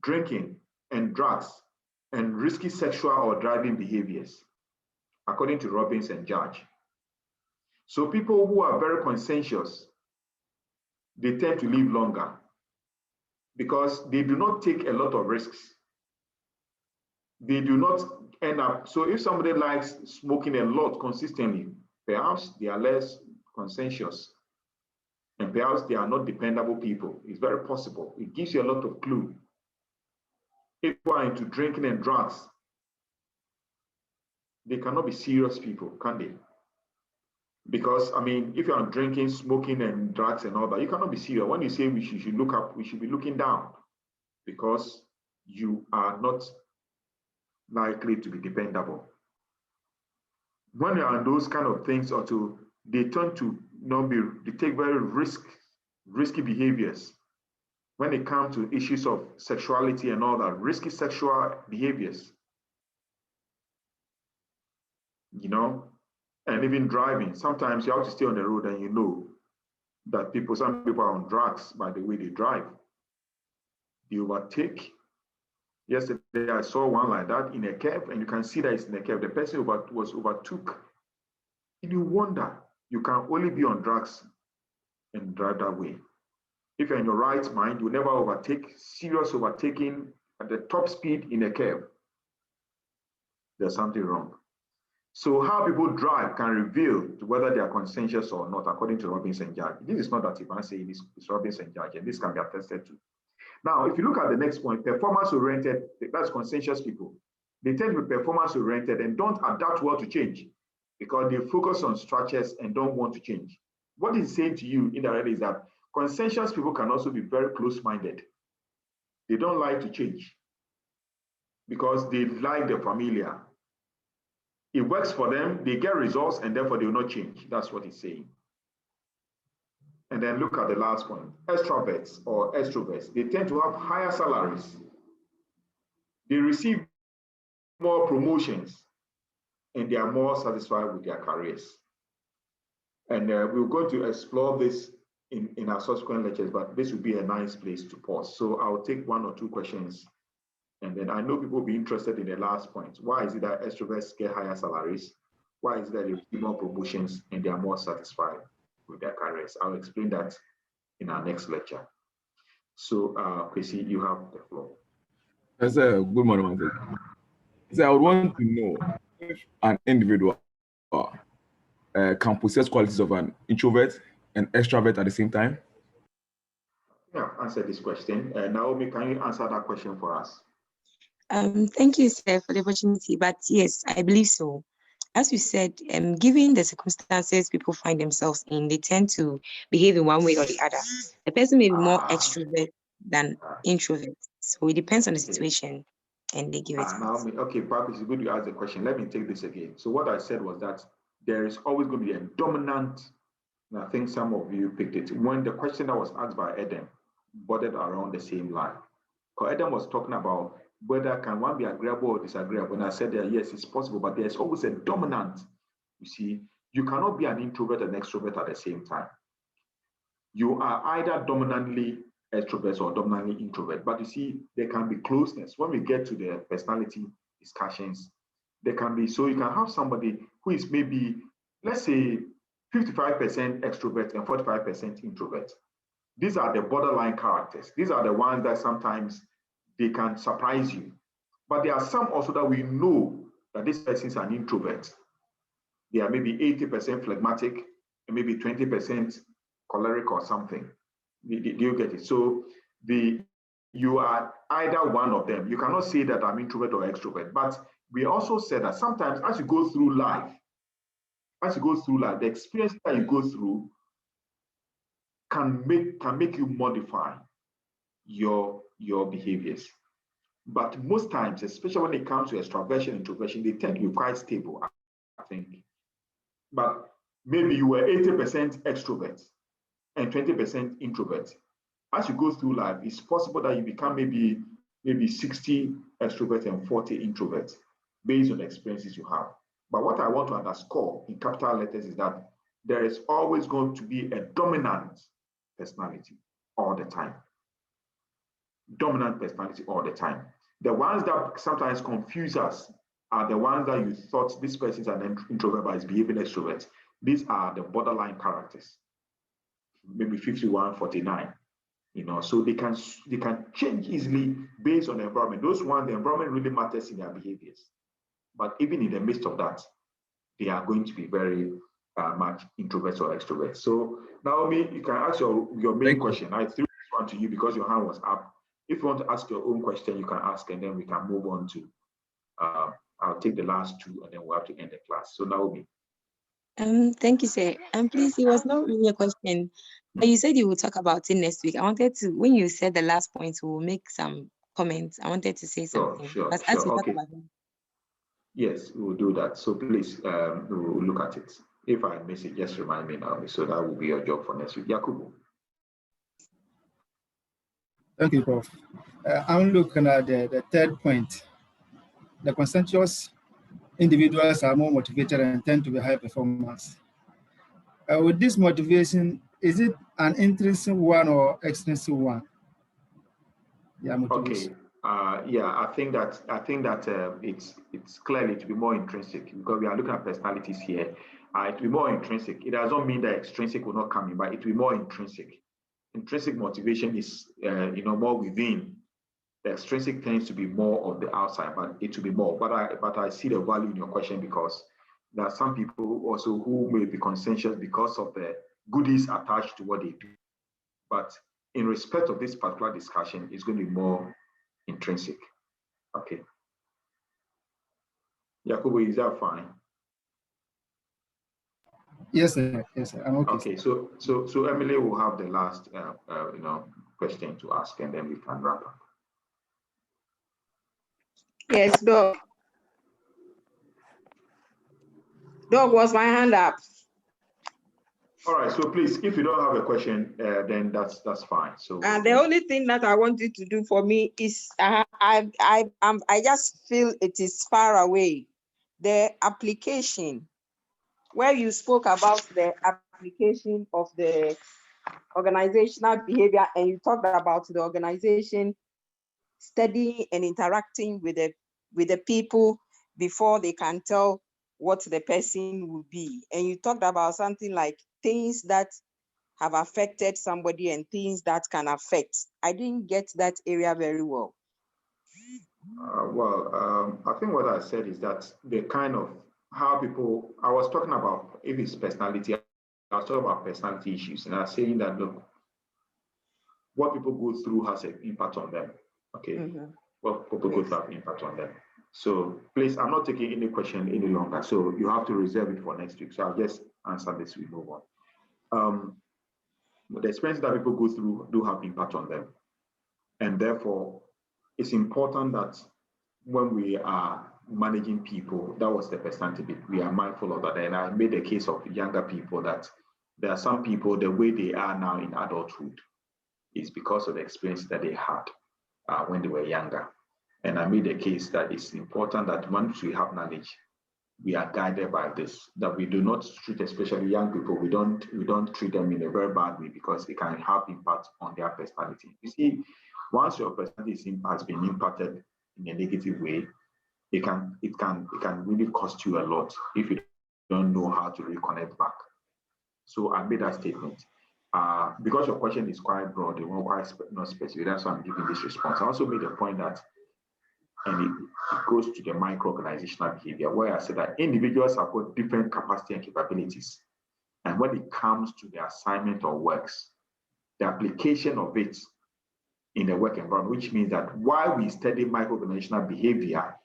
drinking, and drugs, and risky sexual or driving behaviors, according to Robbins and Judge. So people who are very conscientious, they tend to live longer because they do not take a lot of risks. They do not end up, so if somebody likes smoking a lot consistently, perhaps they are less conscientious, and perhaps they are not dependable people. It's very possible. It gives you a lot of clue. If people are into drinking and drugs, they cannot be serious people, can they? Because, I mean, if you're drinking, smoking, and drugs and all that, you cannot be serious. When you say we should look up, we should be looking down, because you are not likely to be dependable. When you are on those kind of things, or they tend to they take very risky behaviors. When it comes to issues of sexuality and all that, risky sexual behaviors, you know, and even driving. Sometimes you have to stay on the road and you know that some people are on drugs by the way they drive. They overtake. Yesterday, I saw one like that in a cab, and you can see that it's in a cab. The person was overtook. And you wonder, you can only be on drugs and drive that way. If you're in your right mind, you will never overtake, serious overtaking at the top speed in a cab. There's something wrong. So how people drive can reveal whether they are conscientious or not, according to Robbins and Judge. This is not that if I say this, it's Robbins and Judge, and this can be attested to. Now, if you look at the next point, performance-oriented, that's conscientious people. They tend to be performance-oriented and don't adapt well to change because they focus on structures and don't want to change. What it's saying to you indirectly is that conscientious people can also be very close-minded. They don't like to change because they like the familiar. It works for them, they get results, and therefore they will not change. That's what he's saying. And then look at the last point. Extroverts or extroverts, they tend to have higher salaries. They receive more promotions, and they are more satisfied with their careers. And we're going to explore this in our subsequent lectures, but this would be a nice place to pause. So I'll take 1 or 2 questions And then I know people will be interested in the last point. Why is it that extroverts get higher salaries? Why is it that they receive more promotions and they are more satisfied with their careers? I'll explain that in our next lecture. So, Kwasi, you have the floor. Yes, sir. Good morning. So I would want to know if an individual can possess qualities of an introvert and extrovert at the same time. Yeah, answer this question. Naomi, can you answer that question for us? Thank you, sir, for the opportunity. But yes, I believe so. As you said, given the circumstances people find themselves in, they tend to behave in one way or the other. The person may be more extrovert than introvert. So it depends on the situation and they give it. Naomi, okay, Patrick, it's good you asked the question. Let me take this again. So what I said was that there is always going to be a dominant, and I think some of you picked it, when the question that was asked by Adam bordered around the same line. Because Adam was talking about whether can one be agreeable or disagreeable. And I said that yes, it's possible, but there's always a dominant. You see, you cannot be an introvert and extrovert at the same time. You are either dominantly extrovert or dominantly introvert. But you see, there can be closeness. When we get to the personality discussions, there can be, so you can have somebody who is maybe, let's say, 55% extrovert and 45% introvert. These are the borderline characters. These are the ones that sometimes they can surprise you. But there are some also that we know that this person is an introvert. They are maybe 80% phlegmatic and maybe 20% choleric or something. Do you get it? So you are either one of them. You cannot say that I'm introvert or extrovert. But we also said that sometimes as you go through life, the experience that you go through can make you modify your behaviors. But most times, especially when it comes to extraversion, introversion, they tend to be quite stable, I think. But maybe you were 80% extrovert and 20% introvert. As you go through life, it's possible that you become maybe 60 extrovert and 40 introvert based on the experiences you have. But what I want to underscore in capital letters is that there is always going to be a dominant personality all the time. Dominant personality all the time. The ones that sometimes confuse us are the ones that you thought this person is an introvert but is behaving extrovert. These are the borderline characters, maybe 51, 49. So they can change easily based on the environment. Those ones, the environment really matters in their behaviors. But even in the midst of that, they are going to be very much introverts or extroverts. So Naomi, you can ask your main question. I threw this one to you because your hand was up. If you want to ask your own question, you can ask, and then we can move on to, I'll take the last two, and then we'll have to end the class. So Naomi. Thank you, sir. And please, it was not really a question, but you said you will talk about it next week. I wanted to, when you said the last point, we'll make some comments. I wanted to say something. Sure. As you talk about it. Yes, we will do that. So please, we'll look at it. If I miss it, just remind me now. So that will be your job for next week. Yakubu. Thank you, Prof. I'm looking at the third point. The consensuous individuals are more motivated and tend to be high performers. With this motivation, is it an intrinsic one or extrinsic one? Yeah, motivation. Okay. I think that it's clearly to be more intrinsic because we are looking at personalities here. It will be more intrinsic. It does not mean that extrinsic will not come in, but it will be more intrinsic. Intrinsic motivation is more within. The extrinsic tends to be more of the outside, but it will be more. But I see the value in your question because there are some people also who may be conscientious because of the goodies attached to what they do. But in respect of this particular discussion, it's going to be more intrinsic. Okay. Yakubu, is that fine? Yes, sir. Yes, sir. I'm okay. Okay. So Emily will have the last question to ask, and then we can wrap up. Yes, Doc. Doc, was my hand up? All right. So please, if you don't have a question, then that's fine. So the only thing that I want you to do for me is I just feel it is far away. The application, where you spoke about the application of the organizational behavior, and you talked about the organization studying and interacting with the people before they can tell what the person will be. And you talked about something like things that have affected somebody and things that can affect. I didn't get that area very well. I think what I said is that the kind of how people, I was talking about if it's personality, I was talking about personality issues, and I was saying that, look, what people go through has an impact on them, okay? What people go through have an impact on them. So please, I'm not taking any question any longer, so you have to reserve it for next week. So I'll just answer this, we move on. The experiences that people go through do have impact on them. And therefore, it's important that when we are managing people, that was the personality bit, we are mindful of that. And I made a case of younger people that there are some people, the way they are now in adulthood is because of the experience that they had when they were younger. And I made a case that it's important that once we have knowledge, we are guided by this, that we do not treat, especially young people, we don't treat them in a very bad way because it can have impact on their personality. You see, once your personality has been impacted in a negative way, it can really cost you a lot if you don't know how to reconnect back. So I made that statement. Because your question is quite broad, it won't quite not specific, that's why I'm giving this response. I also made a point that, and it goes to the micro-organizational behavior, where I said that individuals have got different capacity and capabilities. And when it comes to the assignment of works, the application of it in the work environment, which means that why we study micro-organizational behavior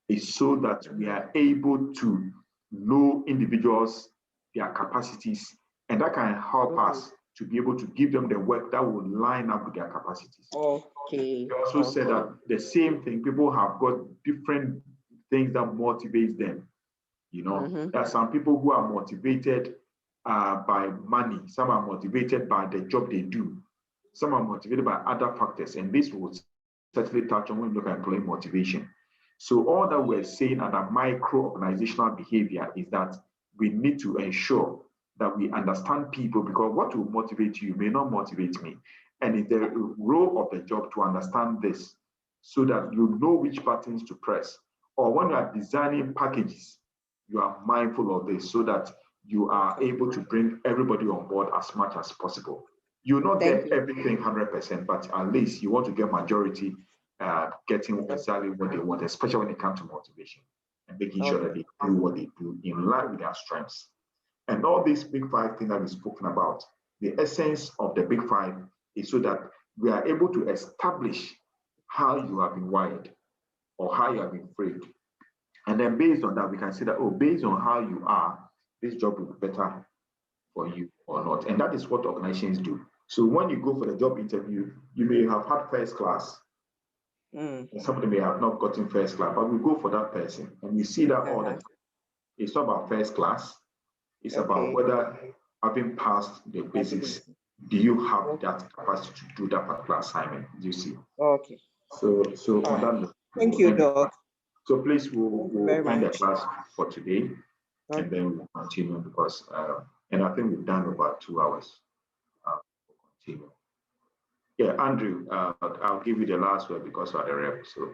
is so that we are able to know individuals, their capacities, and that can help us to be able to give them the work that will line up with their capacities. Okay. They also said that the same thing, people have got different things that motivates them. You know, there are some people who are motivated by money, some are motivated by the job they do, some are motivated by other factors, and this will certainly touch on when we look at employee motivation. So all that we're saying under micro-organizational behavior is that we need to ensure that we understand people, because what will motivate you may not motivate me. And it's the role of the job to understand this so that you know which buttons to press. Or when you are designing packages, you are mindful of this so that you are able to bring everybody on board as much as possible. You will not get everything 100%, but at least you want to get majority getting exactly what they want, especially when it comes to motivation and making sure that they do what they do in line with their strengths. And all these big five things that we've spoken about, the essence of the big five is so that we are able to establish how you have been wired or how you have been framed. And then based on that, we can say that, oh, based on how you are, this job will be better for you or not. And that is what organizations do. So when you go for the job interview, you may have had first class. And somebody may have not gotten first class, but we go for that person. And we see that all the time. It's not about first class. It's about whether, having passed the basics, do you have that capacity to do that particular assignment? Do you see? Okay. So on that note, thank you, Doc. So please, we'll end the class for today, and then we'll continue because, and I think we've done about 2 hours. We'll continue. Yeah, Andrew, I'll give you the last word because you are the rep. So